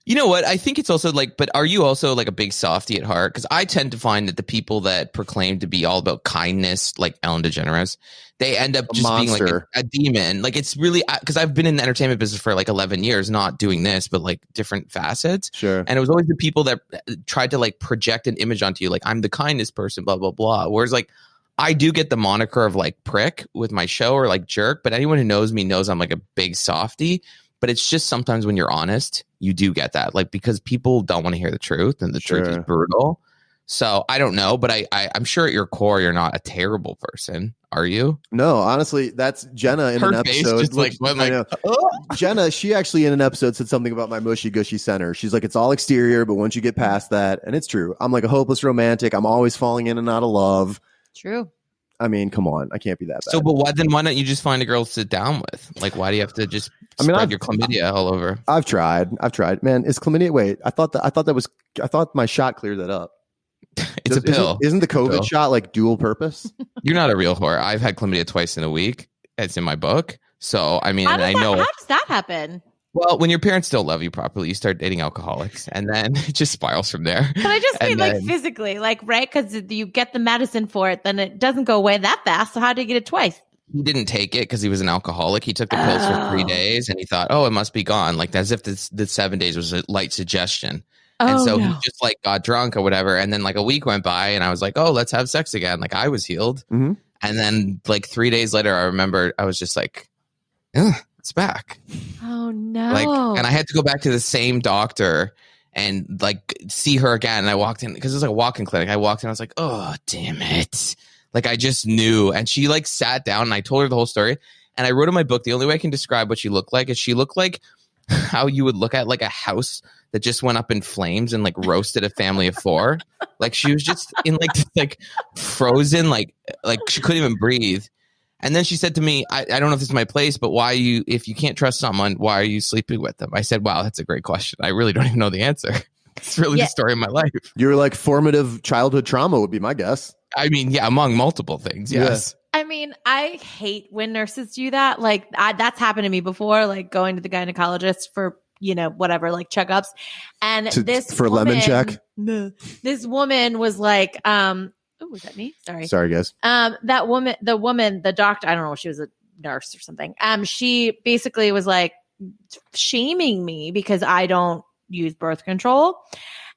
You know what? I think it's also like, but are you also like a big softie at heart? Because I tend to find that the people that proclaim to be all about kindness, like Ellen DeGeneres, they end up just being like a demon. Like it's really, because I've been in the entertainment business for like 11 years, not doing this, but like different facets. Sure. And it was always the people that tried to like project an image onto you, like I'm the kindest person, blah, blah, blah. Whereas like, I do get the moniker of like prick with my show or like jerk, but anyone who knows me knows I'm like a big softie. But it's just sometimes when you're honest, you do get that, like, because people don't want to hear the truth, and the truth is brutal. So I don't know, but I'm sure at your core, you're not a terrible person. Are you? No, honestly, that's Jenna in Her an face episode. just like, I know. Jenna, she actually in an episode said something about my mushy gushy center. She's like, it's all exterior, but once you get past that, and it's true. I'm like a hopeless romantic. I'm always falling in and out of love. True. I mean, come on. I can't be that bad. So, but why don't you just find a girl to sit down with? Like, why do you have to just spread your chlamydia all over? I've tried. Man, is chlamydia? Wait, I thought my shot cleared that up. It's a pill. Isn't the COVID shot like dual purpose? You're not a real whore. I've had chlamydia twice in a week. It's in my book. So, I mean, how does that happen? Well, when your parents don't love you properly, you start dating alcoholics, and then it just spirals from there. But I just mean like physically, like, right? Because you get the medicine for it, then it doesn't go away that fast. So how did you get it twice? He didn't take it because he was an alcoholic. He took the pills for 3 days, and he thought, oh, it must be gone. Like as if the 7 days was a light suggestion. And so he just like got drunk or whatever. And then like a week went by, and I was like, oh, let's have sex again. Like I was healed. Mm-hmm. And then like 3 days later, I remember I was just like, ugh. It's back. Oh no. Like, and I had to go back to the same doctor and like see her again. And I walked in because it was like a walk-in clinic. I walked in, I was like, oh, damn it. Like I just knew. And she like sat down and I told her the whole story. And I wrote in my book, the only way I can describe what she looked like is she looked like how you would look at like a house that just went up in flames and like roasted a family of four. Like she was just in like frozen, like she couldn't even breathe. And then she said to me, I don't know if this is my place, but if you can't trust someone, why are you sleeping with them? I said, wow, that's a great question. I really don't even know the answer. It's really the story of my life. Your like formative childhood trauma would be my guess. I mean, yeah, among multiple things. Yes. Yeah. I mean, I hate when nurses do that. Like that's happened to me before, like going to the gynecologist for, whatever, like checkups. And for lemon check. This woman was like, oh, was that me? Sorry, guys. The doctor, I don't know, she was a nurse or something. She basically was like shaming me because I don't use birth control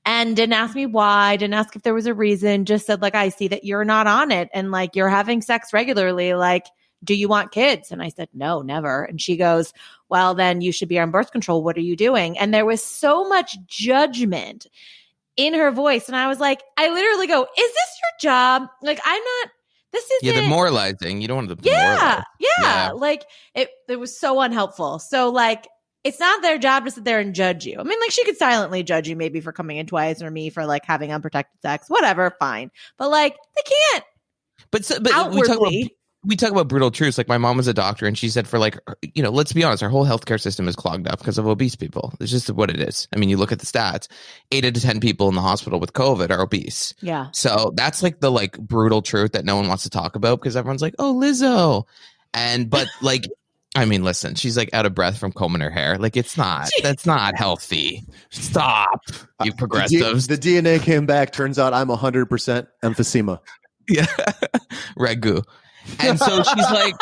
and didn't ask me why, didn't ask if there was a reason, just said like, I see that you're not on it and like you're having sex regularly. Like, do you want kids? And I said, no, never. And she goes, well, then you should be on birth control. What are you doing? And there was so much judgment in her voice. And I was like, I literally go, is this your job? Like, I'm not, this isn't. Yeah, demoralizing. You don't want to demoralize. Yeah. Like it was so unhelpful. So like, it's not their job to sit there and judge you. I mean, like she could silently judge you maybe for coming in twice or me for like having unprotected sex, whatever, fine. But like, they can't. But we talk about brutal truths. Like my mom was a doctor and she said for like, let's be honest, our whole healthcare system is clogged up because of obese people. It's just what it is. I mean, you look at the stats, 8 out of 10 people in the hospital with COVID are obese. Yeah. So that's like the like brutal truth that no one wants to talk about because everyone's like, oh, Lizzo. But like, I mean, listen, she's like out of breath from combing her hair. Like that's not healthy. Stop, you progressives. The DNA came back. Turns out I'm 100% emphysema. Yeah. Ragu. And so she's like,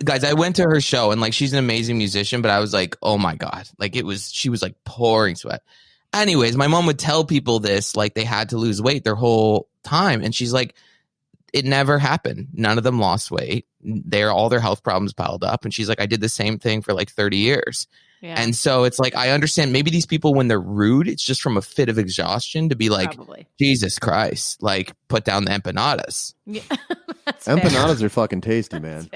guys, I went to her show and like, she's an amazing musician, but I was like, oh my God, like she was like pouring sweat. Anyways, my mom would tell people this, like they had to lose weight their whole time. And she's like, it never happened. None of them lost weight. All their health problems piled up. And she's like, I did the same thing for like 30 years. Yeah. And so it's like, I understand maybe these people, when they're rude, it's just from a fit of exhaustion to be like, probably. Jesus Christ, like put down the empanadas. Yeah, empanadas are fucking tasty, man.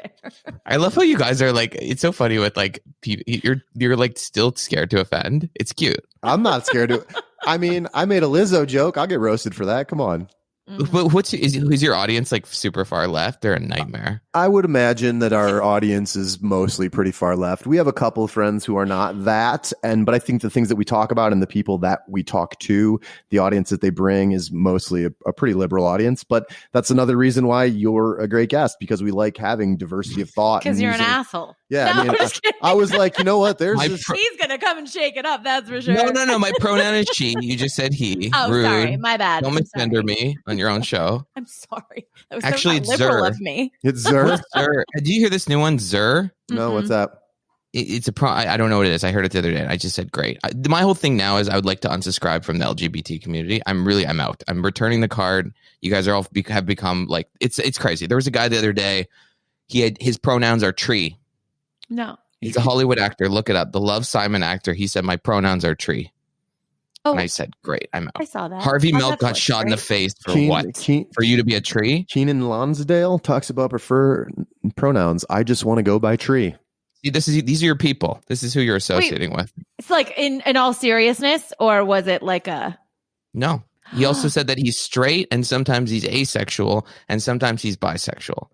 I love how you guys are like, it's so funny with like, you're like still scared to offend. It's cute. I'm not scared to. I mean, I made a Lizzo joke. I'll get roasted for that. Come on. But is your audience like super far left? They're a nightmare. I would imagine that our audience is mostly pretty far left. We have a couple of friends who are not that, but I think the things that we talk about and the people that we talk to, the audience that they bring is mostly a pretty liberal audience. But that's another reason why you're a great guest, because we like having diversity of thought. Because you're an asshole. Yeah, no, I was like, you know what? He's gonna come and shake it up. That's for sure. No. My pronoun is she. You just said he. Oh, Rude. sorry, my bad. Don't misgender me on your own show. I'm sorry. That was Actually, so it's liberal Zer. of me. It's Zer. Zer. Did you hear this new one, Zer? No, what's that? It's I don't know what it is. I heard it the other day. And I just said great. My whole thing now is I would like to unsubscribe from the LGBT community. I'm out. I'm returning the card. You guys are all have become like it's crazy. There was a guy the other day. His pronouns are tree. No. He's a Hollywood actor. Look it up. The Love Simon actor. He said my pronouns are tree. Oh, and I said, great, I'm out. I saw that. Harvey Oh, Milk that's got what's shot in the great. face for what? For you to be a tree? Keenan Lonsdale talks about prefer pronouns. I just want to go by tree. See, these are your people. This is who you're associating with. It's like in all seriousness, or was it like a... No. He also said that he's straight and sometimes he's asexual and sometimes he's bisexual.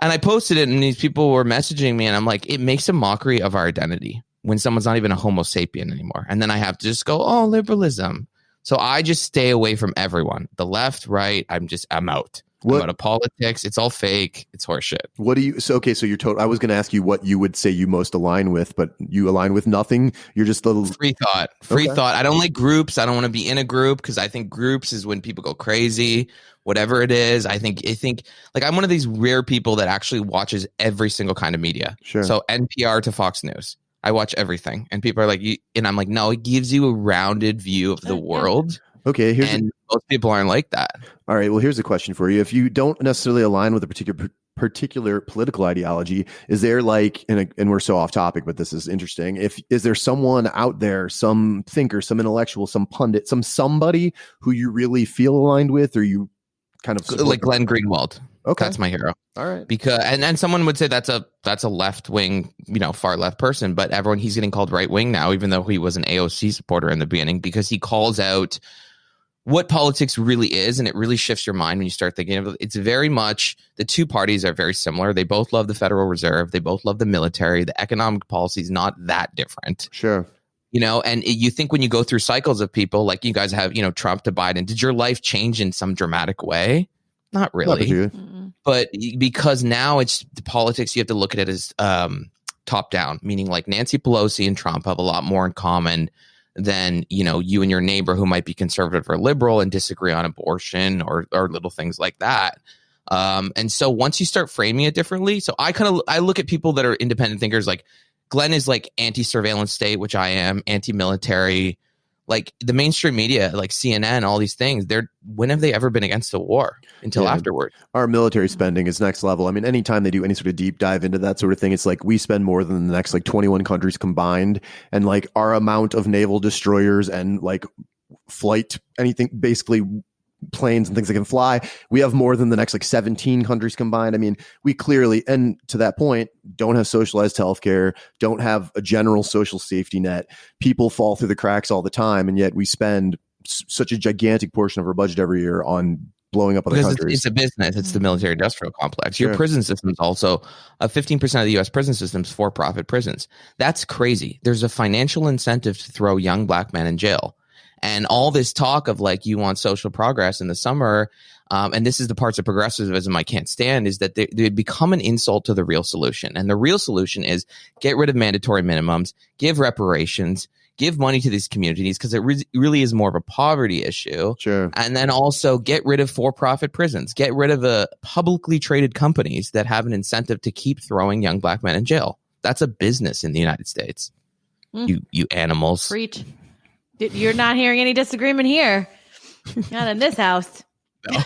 And I posted it and these people were messaging me and I'm like, it makes a mockery of our identity when someone's not even a homo sapien anymore. And then I have to just go, oh, liberalism. So I just stay away from everyone. The left, right, I'm out. I'm out of politics. It's all fake. It's horseshit. What do you, so you're I was going to ask you what you would say you most align with, but you align with nothing. You're just the free thought. I don't like groups. I don't want to be in a group because I think groups is when people go crazy, whatever it is. I think like I'm one of these rare people that actually watches every single kind of media. Sure. So NPR to Fox News. I watch everything. And people are like, and I'm like, no, it gives you a rounded view of the world. Okay. Most people aren't like that. All right. Well, here's a question for you. If you don't necessarily align with a particular political ideology, is there like, and we're so off topic, but this is interesting. Is there someone out there, some thinker, some intellectual, some pundit, somebody who you really feel aligned with, or you kind of like Glenn Greenwald? Okay. That's my hero. All right. Because and someone would say that's a left wing, far left person, but he's getting called right wing now, even though he was an AOC supporter in the beginning, because he calls out what politics really is, and it really shifts your mind when you start thinking of it. It's very much, the two parties are very similar. They both love the Federal Reserve. They both love the military. The economic policy is not that different. Sure. And you think when you go through cycles of people, like you guys have, Trump to Biden, did your life change in some dramatic way? Not really. But because now it's the politics, you have to look at it as top down, meaning like Nancy Pelosi and Trump have a lot more in common than, you and your neighbor who might be conservative or liberal and disagree on abortion or little things like that. And so once you start framing it differently, so I look at people that are independent thinkers, like Glenn is like anti-surveillance state, which I am, anti-military, like the mainstream media, like CNN, all these things, when have they ever been against a war until afterward? Our military spending is next level. I mean, anytime they do any sort of deep dive into that sort of thing, it's like we spend more than the next like 21 countries combined. And like our amount of naval destroyers and like flight, anything, basically planes and things that can fly, we have more than the next like 17 countries combined. I mean, we clearly, and to that point, don't have socialized healthcare, don't have a general social safety net. People fall through the cracks all the time, and yet we spend such a gigantic portion of our budget every year on blowing up other countries. It's a business. It's the military industrial complex. Your prison system is also 15% of the U.S. prison systems for-profit prisons. That's crazy. There's a financial incentive to throw young black men in jail. And all this talk of like, you want social progress in the summer, and this is the parts of progressivism I can't stand, is that they become an insult to the real solution. And the real solution is get rid of mandatory minimums, give reparations, give money to these communities, because it really is more of a poverty issue. Sure. And then also get rid of for-profit prisons, get rid of the publicly traded companies that have an incentive to keep throwing young black men in jail. That's a business in the United States. You animals. Preach. You're not hearing any disagreement here. Not in this house. No.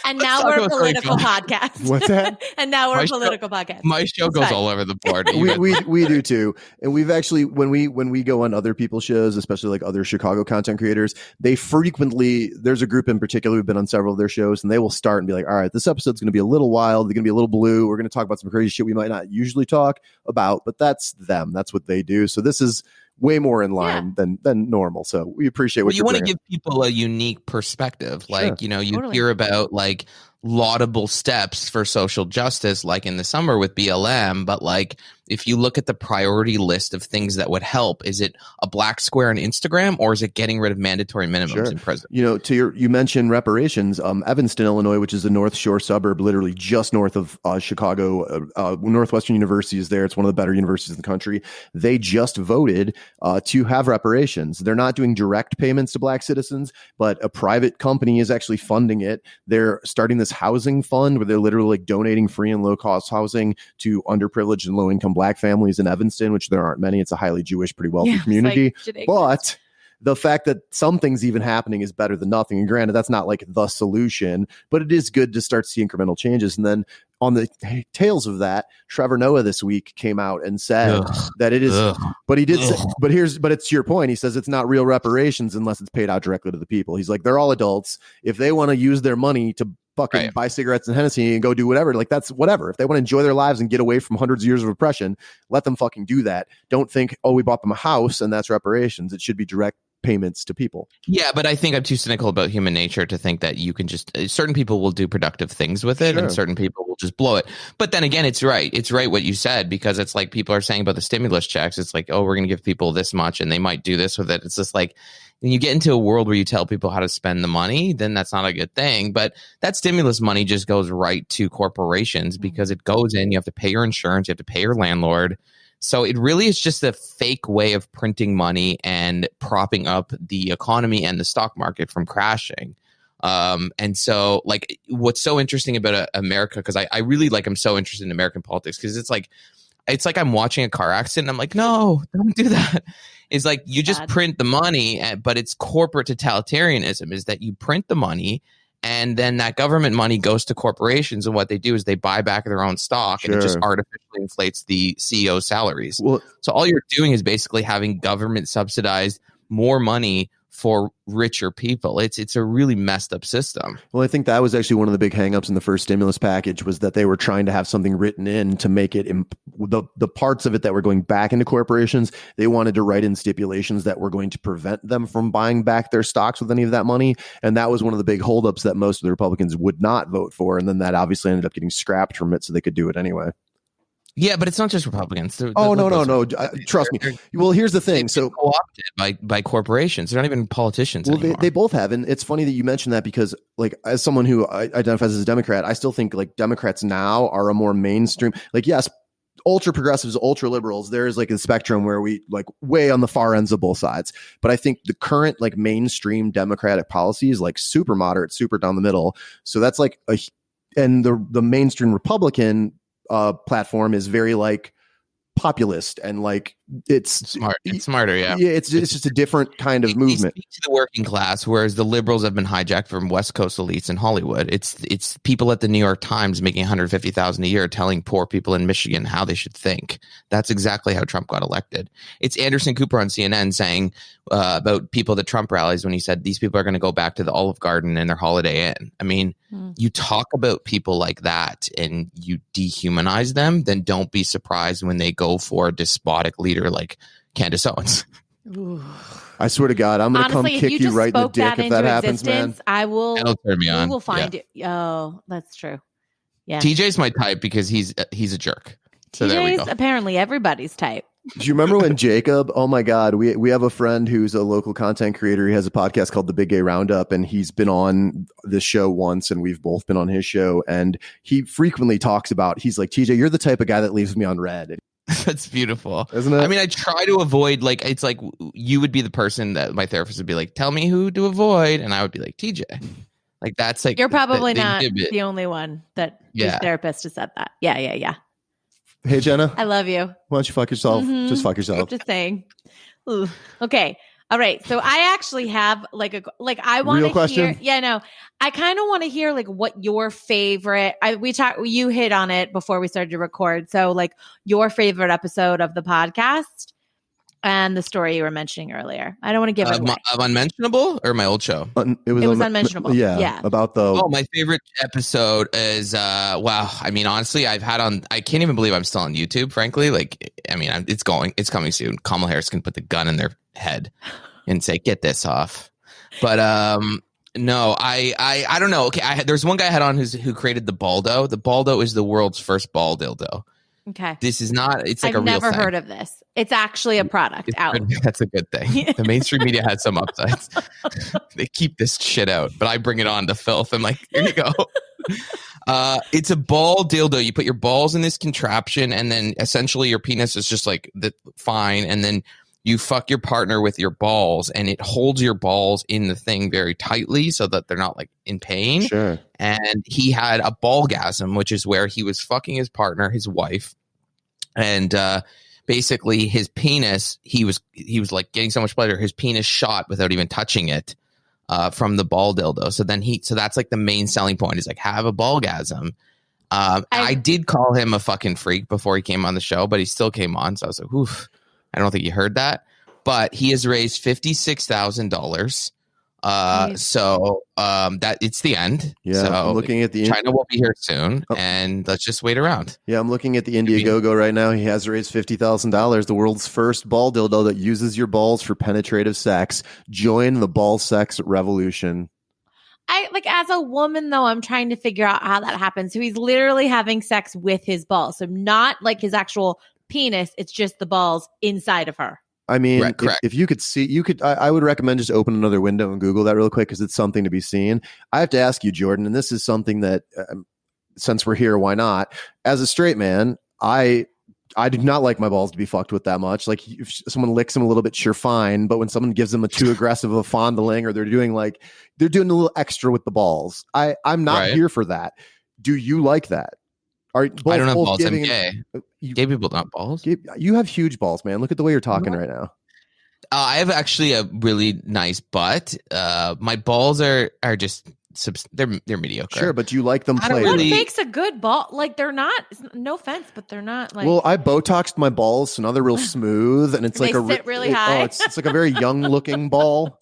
And now we're a political podcast. What's that? And now we're a political podcast. My show goes all over the board. we do too. And we've actually, when we go on other people's shows, especially like other Chicago content creators, they frequently, there's a group in particular, we've been on several of their shows, and they will start and be like, all right, this episode's going to be a little wild. They're going to be a little blue. We're going to talk about some crazy shit we might not usually talk about, but that's them. That's what they do. So this is, way more in line than normal. So we appreciate what you want to bringing. give people a unique perspective. Like, Sure. you hear about like laudable steps for social justice, like in the summer with BLM. But like, if you look at the priority list of things that would help, is it a black square on Instagram, or is it getting rid of mandatory minimums in prison? You mentioned reparations. Evanston, Illinois, which is the North Shore suburb, literally just north of Chicago, Northwestern University is there. It's one of the better universities in the country. They just voted to have reparations. They're not doing direct payments to black citizens, but a private company is actually funding it. They're starting this housing fund where they're literally like donating free and low cost housing to underprivileged and low income black families in Evanston, which there aren't many. It's a highly Jewish, pretty wealthy community. But the fact that something's even happening is better than nothing. And granted, that's not like the solution, but it is good to start to see incremental changes. And then on the tails of that, Trevor Noah this week came out and said that it is, but he did say, but it's to your point. He says it's not real reparations unless it's paid out directly to the people. He's like, they're all adults. If they want to use their money to fucking buy cigarettes and Hennessy and go do whatever, like that's whatever. If they want to enjoy their lives and get away from hundreds of years of oppression, let them fucking do that. Don't think, oh, we bought them a house and that's reparations. It should be direct payments to people. Yeah, but I think I'm too cynical about human nature to think that you can just certain people will do productive things with it and certain people will just blow it. But then again, it's right what you said, because it's like people are saying about the stimulus checks. It's like, oh, we're going to give people this much and they might do this with it. It's just like, when you get into a world where you tell people how to spend the money, then that's not a good thing. But that stimulus money just goes right to corporations because it goes in, you have to pay your insurance, you have to pay your landlord. So it really is just a fake way of printing money and propping up the economy and the stock market from crashing. And so like what's so interesting about America, because I really like, I'm so interested in American politics, because it's like I'm watching a car accident. And I'm like, no, don't do that. It's like you just print the money, but it's corporate totalitarianism is that you print the money and then that government money goes to corporations. And what they do is they buy back their own stock and it just artificially inflates the CEO salaries. So all you're doing is basically having government subsidized more money for richer people. It's a really messed up system. Well, I think that was actually one of the big hangups in the first stimulus package was that they were trying to have something written in to make it the parts of it that were going back into corporations. They wanted to write in stipulations that were going to prevent them from buying back their stocks with any of that money. And that was one of the big holdups that most of the Republicans would not vote for. And then that obviously ended up getting scrapped from it so they could do it anyway. Yeah, but it's not just Republicans. No. Trust me. Well, here's the thing. So co-opted by corporations. They're not even politicians anymore. They both have. And it's funny that you mentioned that because like as someone who identifies as a Democrat, I still think like Democrats now are a more mainstream, like, yes, ultra progressives, ultra liberals, there's like a spectrum where we like way on the far ends of both sides. But I think the current like mainstream Democratic policy is like super moderate, super down the middle. So that's like and the mainstream Republican platform is very like populist and like it's smart. It's smarter. Yeah. It's just a different kind of movement. They speak to the working class, whereas the liberals have been hijacked from West Coast elites in Hollywood. It's people at the New York Times making $150,000 a year telling poor people in Michigan how they should think. That's exactly how Trump got elected. It's Anderson Cooper on CNN saying about people that Trump rallies when he said these people are going to go back to the Olive Garden and their Holiday Inn. I mean, you talk about people like that and you dehumanize them, then don't be surprised when they go for a despotic leader like Candace Owens. I swear to God, I'm going to come kick you right in the dick if that happens, man. I will. That'll turn me on. We will find it. Oh, that's true. Yeah. TJ's my type because he's a jerk. So there we go. Apparently everybody's type. Do you remember when Jacob, oh my God, we have a friend who's a local content creator. He has a podcast called The Big Gay Roundup, and he's been on this show once, and we've both been on his show. And he frequently talks about, he's like, TJ, you're the type of guy that leaves me on red. That's beautiful. Isn't it? I mean, I try to avoid, like, it's like you would be the person that my therapist would be like, tell me who to avoid. And I would be like, TJ. Like, that's like, you're probably not the only one that your therapist has said that. Yeah. Hey, Jenna. I love you. Why don't you fuck yourself? Just fuck yourself. Just saying. Ooh. Okay. All right. So I actually have I want to hear. Yeah, no. I kind of want to hear like what your favorite. You hit on it before we started to record. So like your favorite episode of the podcast. And the story you were mentioning earlier. I don't want to give it away. Of Unmentionable or my old show? It was Unmentionable. Yeah. About the. Oh, my favorite episode is wow. I mean, honestly, I can't even believe I'm still on YouTube. Frankly, like, I mean, it's coming soon. Kamala Harris can put the gun in their head and say, "Get this off." But no, I don't know. Okay, there's one guy I had on who created the Baldo. The Baldo is the world's first ball dildo. Okay. This is not, it's like I've a real thing. never heard of this. It's actually a product out. That's a good thing. The mainstream media has some upsides. They keep this shit out, but I bring it on to filth. I'm like, here you go. It's a ball dildo. You put your balls in this contraption, and then essentially your penis is just like fine. And then you fuck your partner with your balls, and it holds your balls in the thing very tightly so that they're not like in pain. Sure. And he had a ballgasm, which is where he was fucking his partner, his wife, and basically his penis, he was like getting so much pleasure, his penis shot without even touching it from the ball dildo. So that's like the main selling point is like have a ballgasm. I did call him a fucking freak before he came on the show, but he still came on. So I was like, oof. I don't think you heard that, but he has raised $56,000. So that it's the end. Yeah, so I'm looking at the China will be here soon, and let's just wait around. Yeah, I'm looking at the Indiegogo right now. He has raised $50,000. The world's first ball dildo that uses your balls for penetrative sex. Join the ball sex revolution. As a woman though, I'm trying to figure out how that happens. So he's literally having sex with his balls. So not like his actual penis, it's just the balls inside of her. I mean, right, if you could see, I would recommend just open another window and Google that real quick because it's something to be seen. I have to ask you, Jordan, and this is something that, since we're here, why not? As a straight man, I do not like my balls to be fucked with that much. Like if someone licks them a little bit, sure, fine. But when someone gives them a too aggressive of a fondling, or they're doing a little extra with the balls, I'm not here for that. Do you like that? I don't have balls. I'm gay. Gay people don't have balls. You have huge balls, man. Look at the way you're talking right now. I have actually a really nice butt. My balls are just they're mediocre. Sure, but you like them played. What makes a good ball? Like they're not. No offense, but they're not like. Well, I Botoxed my balls, so now they're real smooth, and it's like sit really high. It's like a very young looking ball.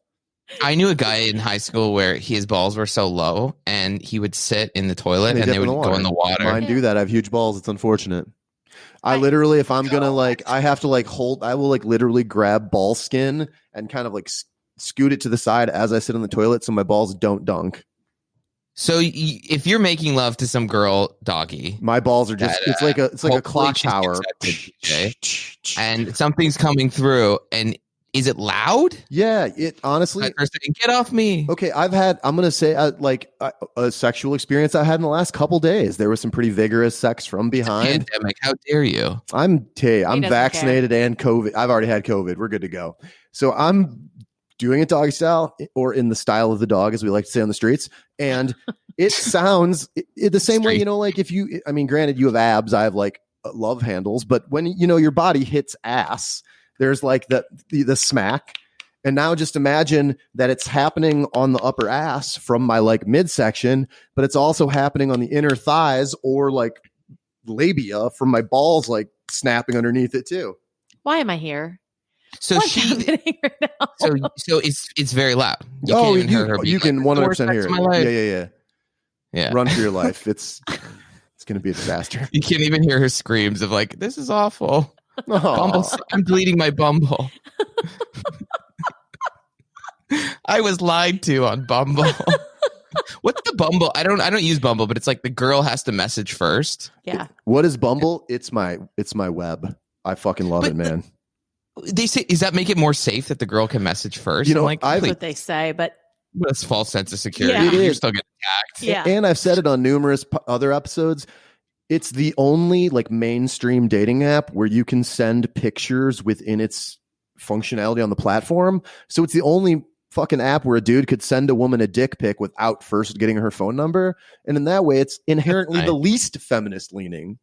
I knew a guy in high school where his balls were so low, and he would sit in the toilet and they would go in the water. Mine do that. I have huge balls. It's unfortunate. I literally, if I'm gonna I have to I will literally grab ball skin and kind of scoot it to the side as I sit on the toilet so my balls don't dunk. So if you're making love to some girl, doggy, my balls are just it's like a clock tower, and something's coming through, and is it loud? Yeah, it honestly. Get off me. Okay, I'm gonna say a sexual experience I had in the last couple days. There was some pretty vigorous sex from behind. Pandemic. How dare you? I'm vaccinated and COVID. I've already had COVID. We're good to go. So I'm doing it doggy style, or in the style of the dog, as we like to say on the streets, and it sounds the same way. If you, granted, you have abs. I have love handles, but when your body hits ass. There's the smack. And now just imagine that it's happening on the upper ass from my midsection, but it's also happening on the inner thighs or labia from my balls snapping underneath it too. Why am I here? So What's happening right now? So it's very loud. You can 100% hear it. Yeah. Run for your life. It's going to be a disaster. You can't even hear her screams of this is awful. Bumble, I'm deleting my Bumble. I was lied to on Bumble. What's the Bumble? I don't use Bumble, but it's the girl has to message first. Yeah. What is Bumble? It's my web. I fucking love it, man. They say, does that make it more safe that the girl can message first? That's what they say, but that's false sense of security. Yeah. You're still getting attacked. Yeah. And I've said it on numerous other episodes. It's the only mainstream dating app where you can send pictures within its functionality on the platform. So it's the only fucking app where a dude could send a woman a dick pic without first getting her phone number. And in that way, it's inherently the least feminist leaning.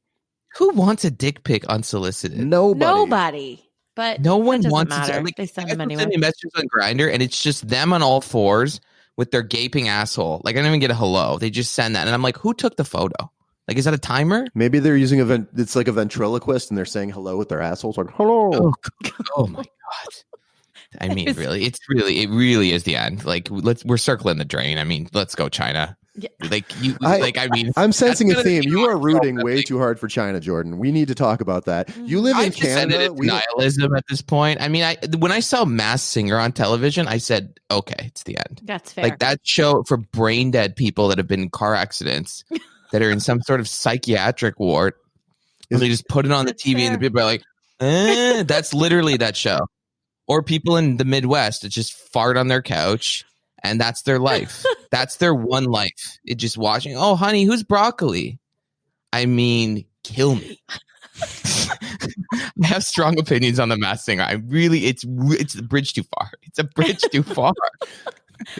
Who wants a dick pic unsolicited? Nobody. But no one wants matter. it. They send them anyway. Sending messages on Grindr, and it's just them on all fours with their gaping asshole. I don't even get a hello. They just send that, and I'm like, who took the photo? Like, is that a timer? Maybe they're using it's like a ventriloquist and they're saying hello with their assholes. Like, hello. Oh my God. I mean, really, it really is the end. Like, we're circling the drain. I mean, let's go China. Yeah. I'm sensing a theme. You are rooting way too hard for China, Jordan. We need to talk about that. You live in Canada. Nihilism at this point. I mean, when I saw Masked Singer on television, I said, okay, it's the end. That's fair. Like that show for brain dead people that have been in car accidents that are in some sort of psychiatric ward. And they just put it on the TV and the people are like, that's literally that show. Or people in the Midwest that just fart on their couch. And that's their life. That's their one life. It's just watching. Oh, honey, who's broccoli? I mean, kill me. I have strong opinions on the Masked Singer. It's a bridge too far. It's a bridge too far.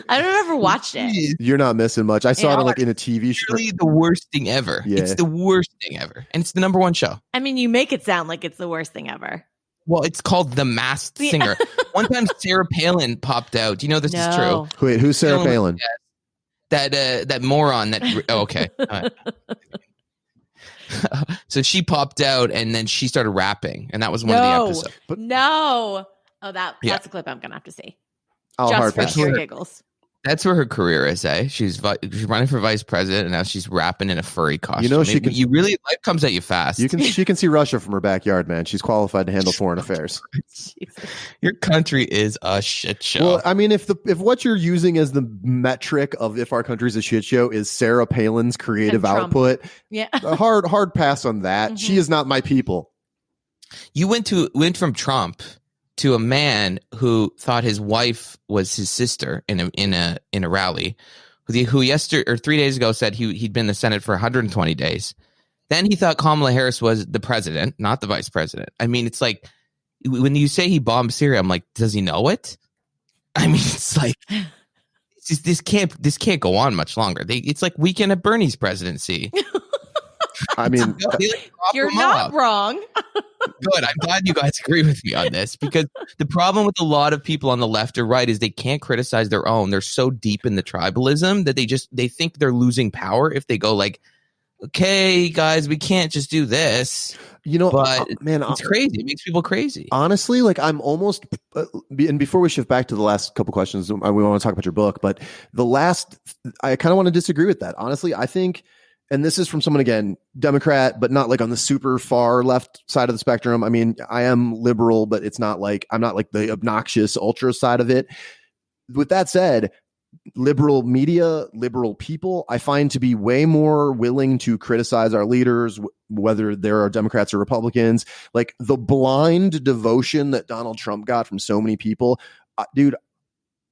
I don't ever watched it. You're not missing much. I saw it like in a TV show. It's really the worst thing ever. Yeah. It's the worst thing ever. And it's the number one show. I mean, you make it sound like it's the worst thing ever. Well, it's called The Masked Singer. One time Sarah Palin popped out. Do you know this is true? Wait, who's Sarah Palin? That moron. Okay. So she popped out and then she started rapping. And that was one of the episodes. Oh, that's a clip I'm going to have to see. Just for sheer giggles. That's where her career is, eh? She's running for vice president, and now she's rapping in a furry costume. You know, life comes at you fast. She can see Russia from her backyard, man. She's qualified to handle foreign affairs. Your country is a shit show. Well, I mean, if what you're using as the metric of if our country's a shit show is Sarah Palin's creative output, a hard pass on that. Mm-hmm. She is not my people. You went from Trump to a man who thought his wife was his sister in a rally, who yesterday or 3 days ago said he'd been in the Senate for 120 days. Then he thought Kamala Harris was the president, not the vice president. I mean, it's like when you say he bombed Syria, I'm like, does he know it? I mean, it's like this can't go on much longer. It's like weekend at Bernie's presidency. I mean, you're not wrong. Good. I'm glad you guys agree with me on this, because the problem with a lot of people on the left or right is they can't criticize their own. They're so deep in the tribalism that they think they're losing power if they go like, okay, guys, we can't just do this. You know, but man, it's crazy. It makes people crazy. Honestly, like I'm almost, and before we shift back to the last couple questions, we want to talk about your book, but I kind of want to disagree with that. Honestly, I think, and this is from someone, again, Democrat, but not like on the super far left side of the spectrum. I mean, I am liberal, but it's not like, I'm not like the obnoxious ultra side of it. With that said, liberal media, liberal people, I find to be way more willing to criticize our leaders, whether there are Democrats or Republicans. Like the blind devotion that Donald Trump got from so many people, dude,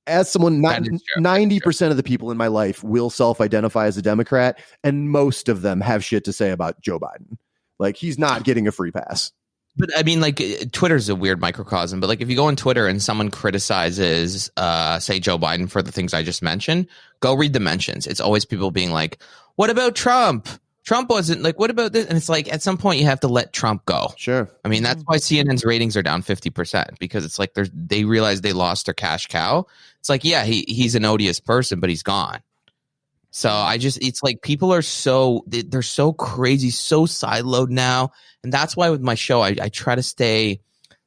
as someone, 90% of the people in my life will self-identify as a Democrat, and most of them have shit to say about Joe Biden. Like, he's not getting a free pass. But I mean, like, Twitter's a weird microcosm. But like, if you go on Twitter and someone criticizes, say, Joe Biden for the things I just mentioned, go read the mentions. It's always people being like, "What about Trump? Trump wasn't like, what about this?" And it's like, at some point, you have to let Trump go. Sure. I mean, that's why CNN's ratings are down 50%, because it's like they realize they lost their cash cow. It's like, yeah, he's an odious person, but he's gone. So it's like people are they're so crazy, so siloed now. And that's why with my show, I try to stay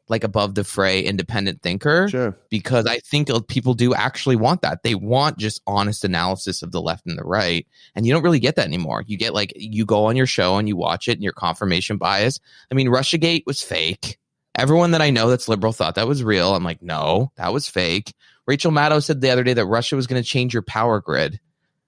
like above the fray, independent thinker. Sure. Because I think people do actually want that. They want just honest analysis of the left and the right. And you don't really get that anymore. You get like, you go on your show and you watch it and your confirmation bias. I mean, Russiagate was fake. Everyone that I know that's liberal thought that was real. I'm like, no, that was fake. Rachel Maddow said the other day that Russia was going to change your power grid.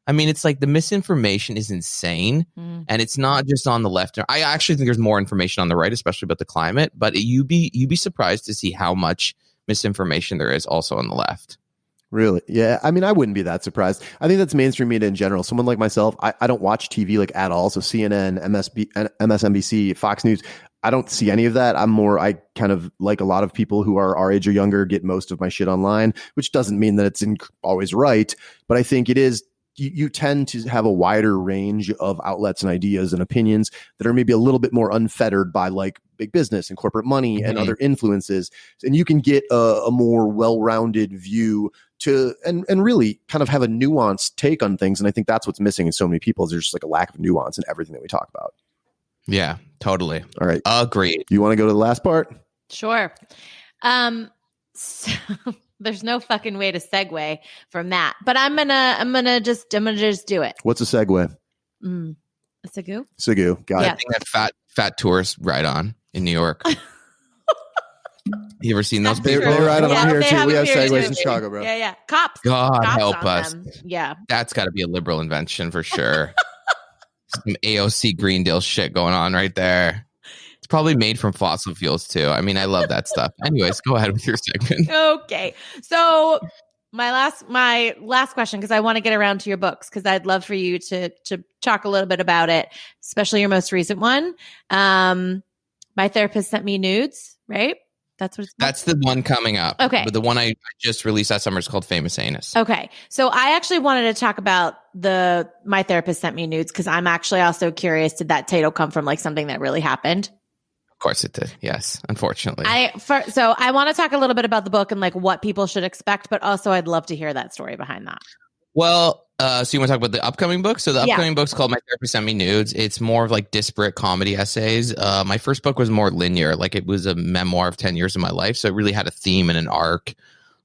I mean, it's like the misinformation is insane, and it's not just on the left. I actually think there's more information on the right, especially about the climate. But you'd be surprised to see how much misinformation there is also on the left. Really? Yeah. I mean, I wouldn't be that surprised. I think that's mainstream media in general. Someone like myself, I don't watch TV like at all. So CNN, MSNBC, Fox News, I don't see any of that. I kind of, like a lot of people who are our age or younger, get most of my shit online, which doesn't mean that it's always right. But I think it is. You tend to have a wider range of outlets and ideas and opinions that are maybe a little bit more unfettered by like big business and corporate money and other influences. And you can get a more well-rounded view to and really kind of have a nuanced take on things. And I think that's what's missing in so many people is there's just like a lack of nuance in everything that we talk about. Yeah, totally. All right. Agreed. You want to go to the last part? Sure. So there's no fucking way to segue from that, but I'm gonna just do it. What's a segue? A segue? Segue. Got I it. think that fat tourist ride on in New York. You ever seen those They people? ride on here they too. have We them have here segues too. in Chicago, bro. Yeah. Cops God Cops help on us. them. Yeah. That's got to be a liberal invention for sure. Some AOC Greendale shit going on right there. It's probably made from fossil fuels too. I mean, I love that stuff. Anyways, go ahead with your segment. Okay. So my last question, because I want to get around to your books, because I'd love for you to talk a little bit about it, especially your most recent one. My Therapist Sent Me Nudes, right? That's what it's called? That's the one coming up. Okay. But the one I just released that summer is called Famous Anus. Okay. So I actually wanted to talk about My Therapist Sent Me Nudes, because I'm actually also curious, did that title come from like something that really happened? Of course it did. Yes, unfortunately. So I want to talk a little bit about the book and like what people should expect, but also I'd love to hear that story behind that. Well, so you want to talk about the upcoming book? So the upcoming book's called My Therapist Sent Me Nudes. It's more of like disparate comedy essays. My first book was more linear. Like it was a memoir of 10 years of my life. So it really had a theme and an arc.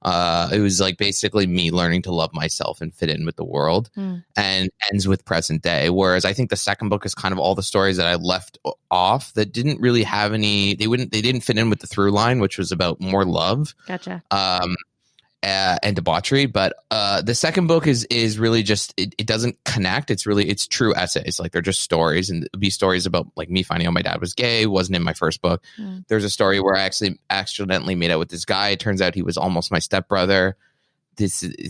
It was like basically me learning to love myself and fit in with the world and ends with present day. Whereas I think the second book is kind of all the stories that I left off that didn't really have any, they didn't fit in with the through line, which was about more love. Gotcha. And debauchery. But the second book is really just it doesn't connect. It's true essays. Like they're just stories, and it'd be stories about like me finding out my dad was gay. Wasn't in my first book. There's a story where I actually accidentally made out with this guy. It turns out he was almost my stepbrother.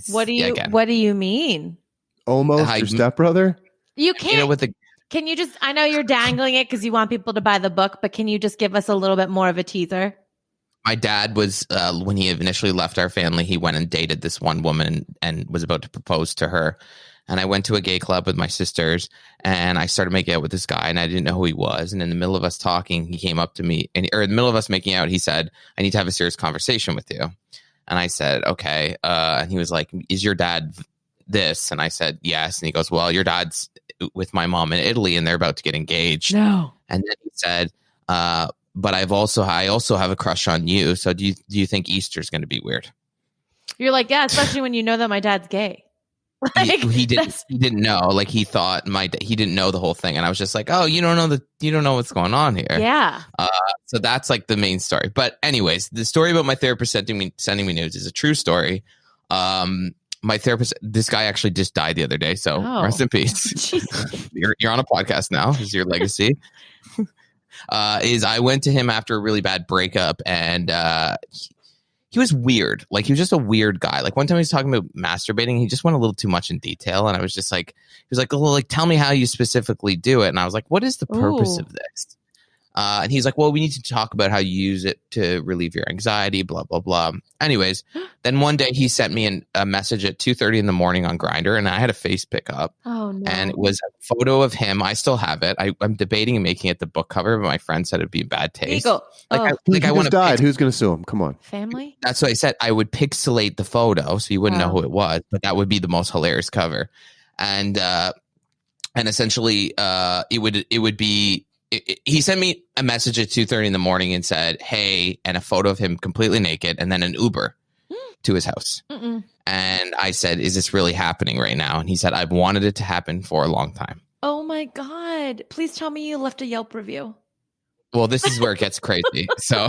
What do you mean? Almost your stepbrother? You can't. Can you just? I know you're dangling it because you want people to buy the book, but can you just give us a little bit more of a teaser? My dad was, when he initially left our family, he went and dated this one woman and was about to propose to her. And I went to a gay club with my sisters and I started making out with this guy and I didn't know who he was. And in the middle of us talking, he came up to me or in the middle of us making out, he said, "I need to have a serious conversation with you." And I said, "Okay." And he was like, "Is your dad this?" And I said, "Yes." And he goes, "Well, your dad's with my mom in Italy and they're about to get engaged." No. And then he said, "But I also have a crush on you. So do you think Easter's going to be weird?" You're like, yeah, especially when you know that my dad's gay. Like, he didn't know. Like he thought he didn't know the whole thing, and I was just like, "Oh, you don't know what's going on here." Yeah. So that's like the main story. But anyways, the story about my therapist sending me nudes is a true story. My therapist, this guy actually just died the other day, so rest in peace. You're on a podcast now. This is your legacy. I went to him after a really bad breakup and he was weird. Like he was just a weird guy. Like one time he was talking about masturbating. He just went a little too much in detail. And I was just like, he was like, "Oh, like, tell me how you specifically do it." And I was like, "What is the purpose of this?" And he's like, "Well, we need to talk about how you use it to relieve your anxiety, blah, blah, blah." Anyways, then one day he sent me a message at 2:30 in the morning on Grindr, and I had a face pickup. Oh, no. And it was a photo of him. I still have it. I'm debating making it the book cover, but my friend said it'd be bad taste. Legal. I want to died. Who's going to sue him? Come on. Family? That's what I said. I would pixelate the photo so you wouldn't know who it was, but that would be the most hilarious cover. And essentially, it would be. He sent me a message at 2:30 in the morning and said, "Hey," and a photo of him completely naked, and then an Uber to his house. And I said, "Is this really happening right now?" And he said, "I've wanted it to happen for a long time." Oh my God. Please tell me you left a Yelp review. Well, this is where it gets crazy. So,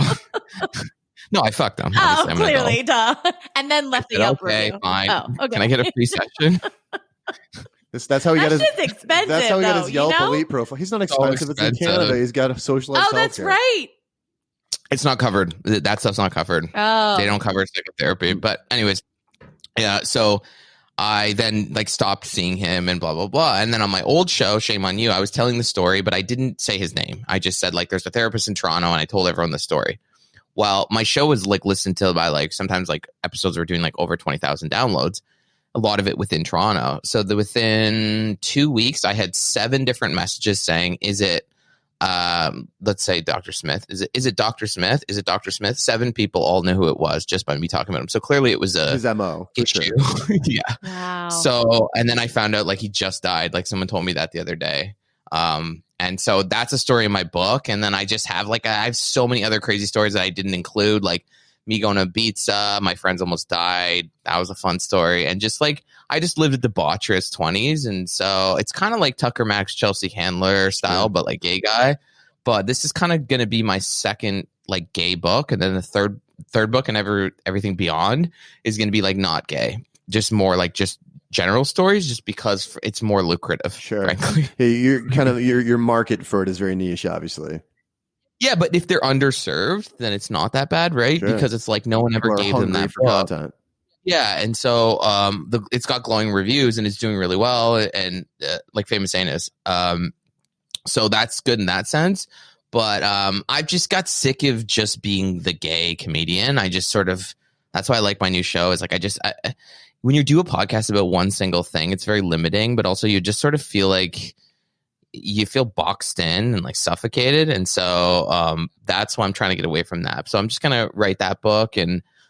no, I fucked him. Oh, clearly, duh. And then left a Yelp review. Okay, fine. Oh, okay. Can I get a free session? That's how he got his. Expensive, that's how he got his though, Yelp you know? elite profile. He's not expensive. It's in Canada. He's got a socialized. Oh, that's right. It's not covered. That stuff's not covered. Oh, they don't cover psychotherapy. But anyways, yeah. So I then like stopped seeing him and blah blah blah. And then on my old show, Shame on You, I was telling the story, but I didn't say his name. I just said like, "There's a therapist in Toronto," and I told everyone the story. Well, my show was like listened to by like sometimes like episodes were doing like over 20,000 downloads. A lot of it within Toronto. So within 2 weeks, I had 7 different messages saying, "Is it let's say Dr. Smith. Is it Dr. Smith? Is it Dr. Smith? 7 people all knew who it was just by me talking about him. So clearly it was his MO. issue. Sure. Yeah. Wow. So, and then I found out like he just died. Like someone told me that the other day. And so that's a story in my book. And then I just have I have so many other crazy stories that I didn't include, like me going to Ibiza, my friends almost died. That was a fun story. And just I just lived a debaucherous 20s. And so it's kind of like Tucker Max, Chelsea Handler style, but like gay guy. But this is kind of going to be my second like gay book. And then the third book and everything beyond is going to be like not gay, just more like just general stories, just because it's more lucrative. Sure. Frankly. Hey, you're kind of your market for it is very niche, obviously. Yeah, but if they're underserved, then it's not that bad, right? Sure. Because it's like no one ever gave them that for content. Yeah, and so it's got glowing reviews and it's doing really well, and like Famous Anus. So that's good in that sense. But I've just got sick of just being the gay comedian. I just sort of, that's why I like my new show. Is like when you do a podcast about one single thing, it's very limiting, but also you just sort of feel like you feel boxed in and like suffocated. And so that's why I'm trying to get away from that. So I'm just going to write that book.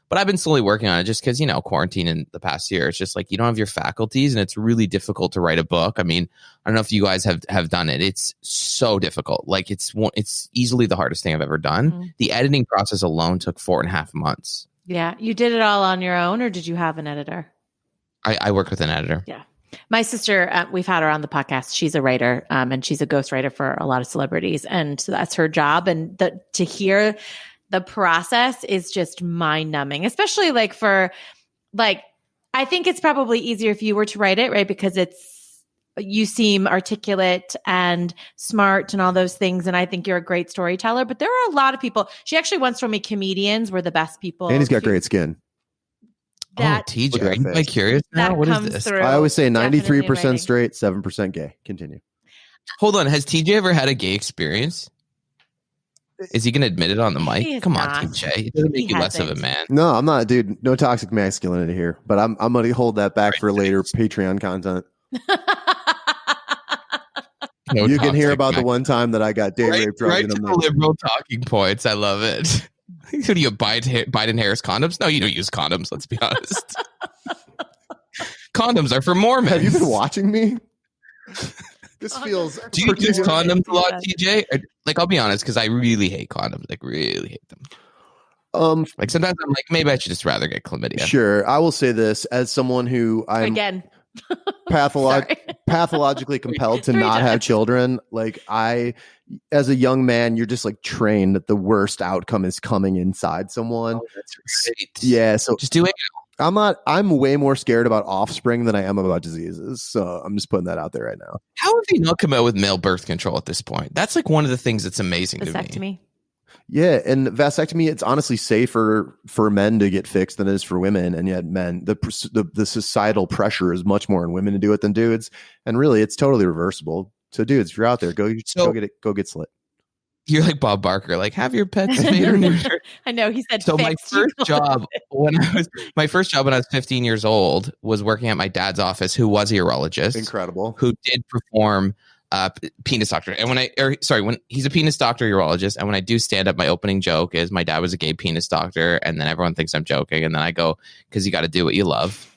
But I've been slowly working on it just because, quarantine in the past year, it's just like you don't have your faculties and it's really difficult to write a book. I mean, I don't know if you guys have done it. It's so difficult. Like it's easily the hardest thing I've ever done. Mm-hmm. The editing process alone took 4.5 months. Yeah. You did it all on your own, or did you have an editor? I worked with an editor. Yeah. My sister, we've had her on the podcast. She's a writer, and she's a ghostwriter for a lot of celebrities. And so that's her job. And to hear the process is just mind numbing, especially I think it's probably easier if you were to write it, right? Because you seem articulate and smart and all those things. And I think you're a great storyteller, but there are a lot of people. She actually once told me comedians were the best people. And he's got great skin. TJ, are you curious now? What is this? I always say 93% straight, 7% gay. Continue. Hold on. Has TJ ever had a gay experience? Is he going to admit it on the mic? Come on, TJ. It doesn't make you less of a man. No, I'm not, dude. No toxic masculinity here. But I'm going to hold that back for later Patreon content. You can hear about the one time that I got date raped. Right to the liberal talking points. I love it. Who do you Biden-Harris condoms? No, you don't use condoms. Let's be honest. Condoms are for Mormons. Have you been watching me? This feels. Do you use condoms a lot, TJ? I'll be honest, because I really hate condoms. Really hate them. Sometimes I'm like, maybe I should just rather get chlamydia. Sure, I will say this as someone who I'm pathologically compelled to not have children. As a young man, you're just trained that the worst outcome is coming inside someone. Oh, that's right. Yeah, so just do it. I'm way more scared about offspring than I am about diseases. So I'm just putting that out there right now. How have you not come out with male birth control at this point? That's one of the things that's amazing to me. Yeah, and vasectomy, it's honestly safer for men to get fixed than it is for women, and yet men, the societal pressure is much more on women to do it than dudes, and really, it's totally reversible. So, dudes, if you're out there, go get slit. You're like Bob Barker, have your pets spayed or neutered. I know, he said. So my first job when I was 15 years old was working at my dad's office, who was a urologist, incredible, who did perform penis doctor. And when he's a penis doctor urologist, and when I do stand up, my opening joke is my dad was a gay penis doctor, and then everyone thinks I'm joking, and then I go, because you got to do what you love.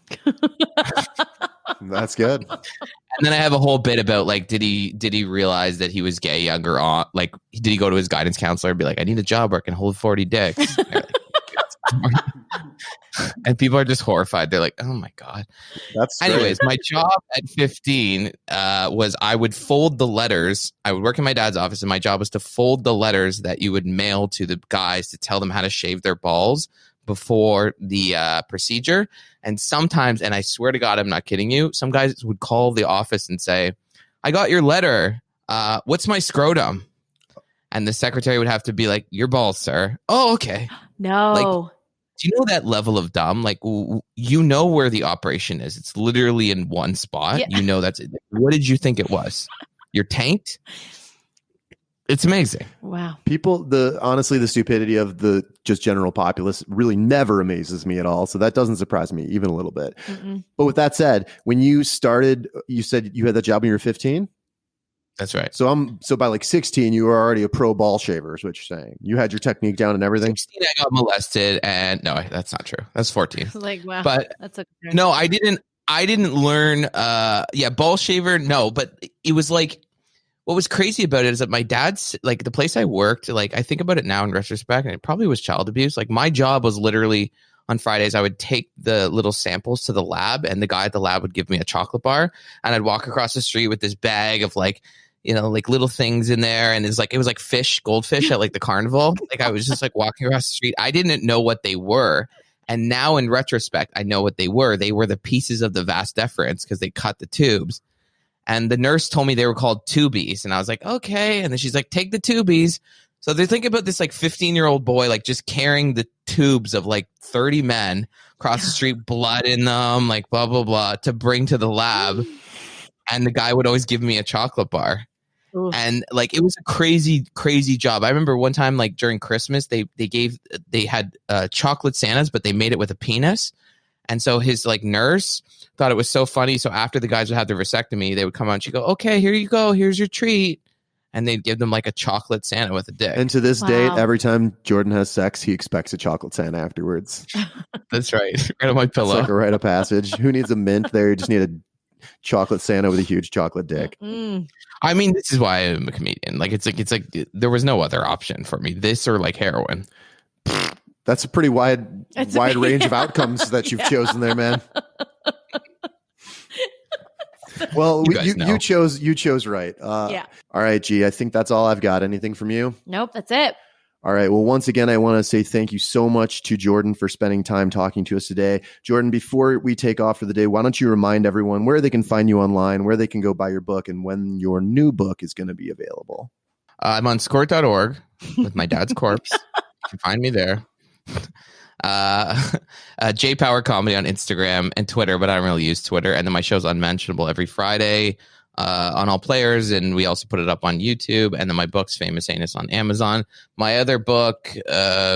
That's good. And then I have a whole bit about did he realize that he was gay younger on? Did he go to his guidance counselor and be like, I need a job where I can hold 40 dicks? And people are just horrified. They're like, oh my God. Anyways, my job at 15 was I would fold the letters. I would work in my dad's office, and my job was to fold the letters that you would mail to the guys to tell them how to shave their balls before the procedure. And sometimes, and I swear to God, I'm not kidding you, some guys would call the office and say, I got your letter. What's my scrotum? And the secretary would have to be like, your balls, sir. Oh, okay. No. Do you know that level of dumb? You know where the operation is. It's literally in one spot. Yeah. You know that's it. What did you think it was? Your taint? It's amazing. Wow. People, honestly, the stupidity of the just general populace really never amazes me at all. So that doesn't surprise me even a little bit. Mm-mm. But with that said, when you started, you said you had that job when you were 15? That's right. So by like 16, you were already a pro ball shaver, is what you're saying. You had your technique down and everything. 16, I got molested, and no, that's not true. That's 14. Like, wow. But that's a no, I didn't learn. Ball shaver. No, but it was like, what was crazy about it is that my dad's, like, the place I worked, like, I think about it now in retrospect, and it probably was child abuse. Like, my job was literally on Fridays, I would take the little samples to the lab, and the guy at the lab would give me a chocolate bar, and I'd walk across the street with this bag of like little things in there. And it was like goldfish at like the carnival. Like, I was just like walking across the street. I didn't know what they were. And now in retrospect, I know what they were. They were the pieces of the vas deferens because they cut the tubes. And the nurse told me they were called tubies. And I was like, okay. And then she's like, take the tubies. So they're thinking about this like 15-year-old boy, like just carrying the tubes of like 30 men across the street, blood in them, like blah, blah, blah, to bring to the lab. And the guy would always give me a chocolate bar. Oof. And like, it was a crazy, crazy job. I remember one time, like during Christmas, they had chocolate Santas, but they made it with a penis. And so his like nurse thought it was so funny. So after the guys would have their vasectomy, they would come out and she'd go, okay, here you go. Here's your treat. And they'd give them like a chocolate Santa with a dick. And to this date, every time Jordan has sex, he expects a chocolate Santa afterwards. That's right. Right on my pillow. It's like a rite of passage. Who needs a mint there? You just need a chocolate Santa with a huge chocolate dick. Mm. I mean, this is why I'm a comedian. Like, it's like there was no other option for me. This or like heroin. That's a pretty wide range of outcomes that you've chosen there, man. Well, you chose right. Yeah. All right, G. I think that's all I've got. Anything from you? Nope, that's it. All right. Well, once again, I want to say thank you so much to Jordan for spending time talking to us today. Jordan, before we take off for the day, why don't you remind everyone where they can find you online, where they can go buy your book, and when your new book is going to be available? I'm on squirt.org with my dad's corpse. You can find me there. J Power Comedy on Instagram and Twitter, but I don't really use Twitter. And then my show's Unmentionable every Friday on all players, and we also put it up on YouTube. And then my book's Famous Anus on Amazon. My other book,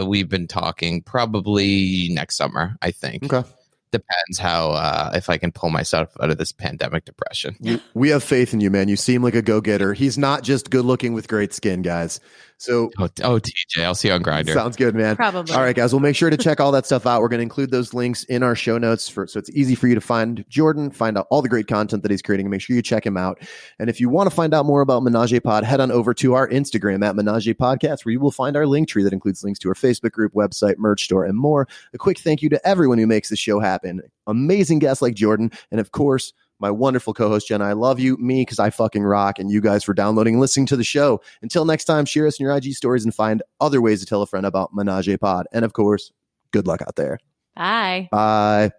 we've been talking probably next summer, I think. Okay. Depends how if I can pull myself out of this pandemic depression. We have faith in you, man. You seem like a go-getter. He's not just good looking with great skin, guys. So TJ, I'll see you on Grindr. Sounds good, man. Probably. All right, guys. We'll make sure to check all that stuff out. We're going to include those links in our show notes so it's easy for you to find Jordan, find out all the great content that he's creating, and make sure you check him out. And if you want to find out more about Menage-A-Pod, head on over to our Instagram at Menage-A-Podcast, where you will find our link tree that includes links to our Facebook group, website, merch store, and more. A quick thank you to everyone who makes the show happen. Amazing guests like Jordan, and of course, my wonderful co-host, Jenna. I love you, me, because I fucking rock, and you guys for downloading and listening to the show. Until next time, share us in your IG stories and find other ways to tell a friend about Menage-A-Pod. And of course, good luck out there. Bye. Bye.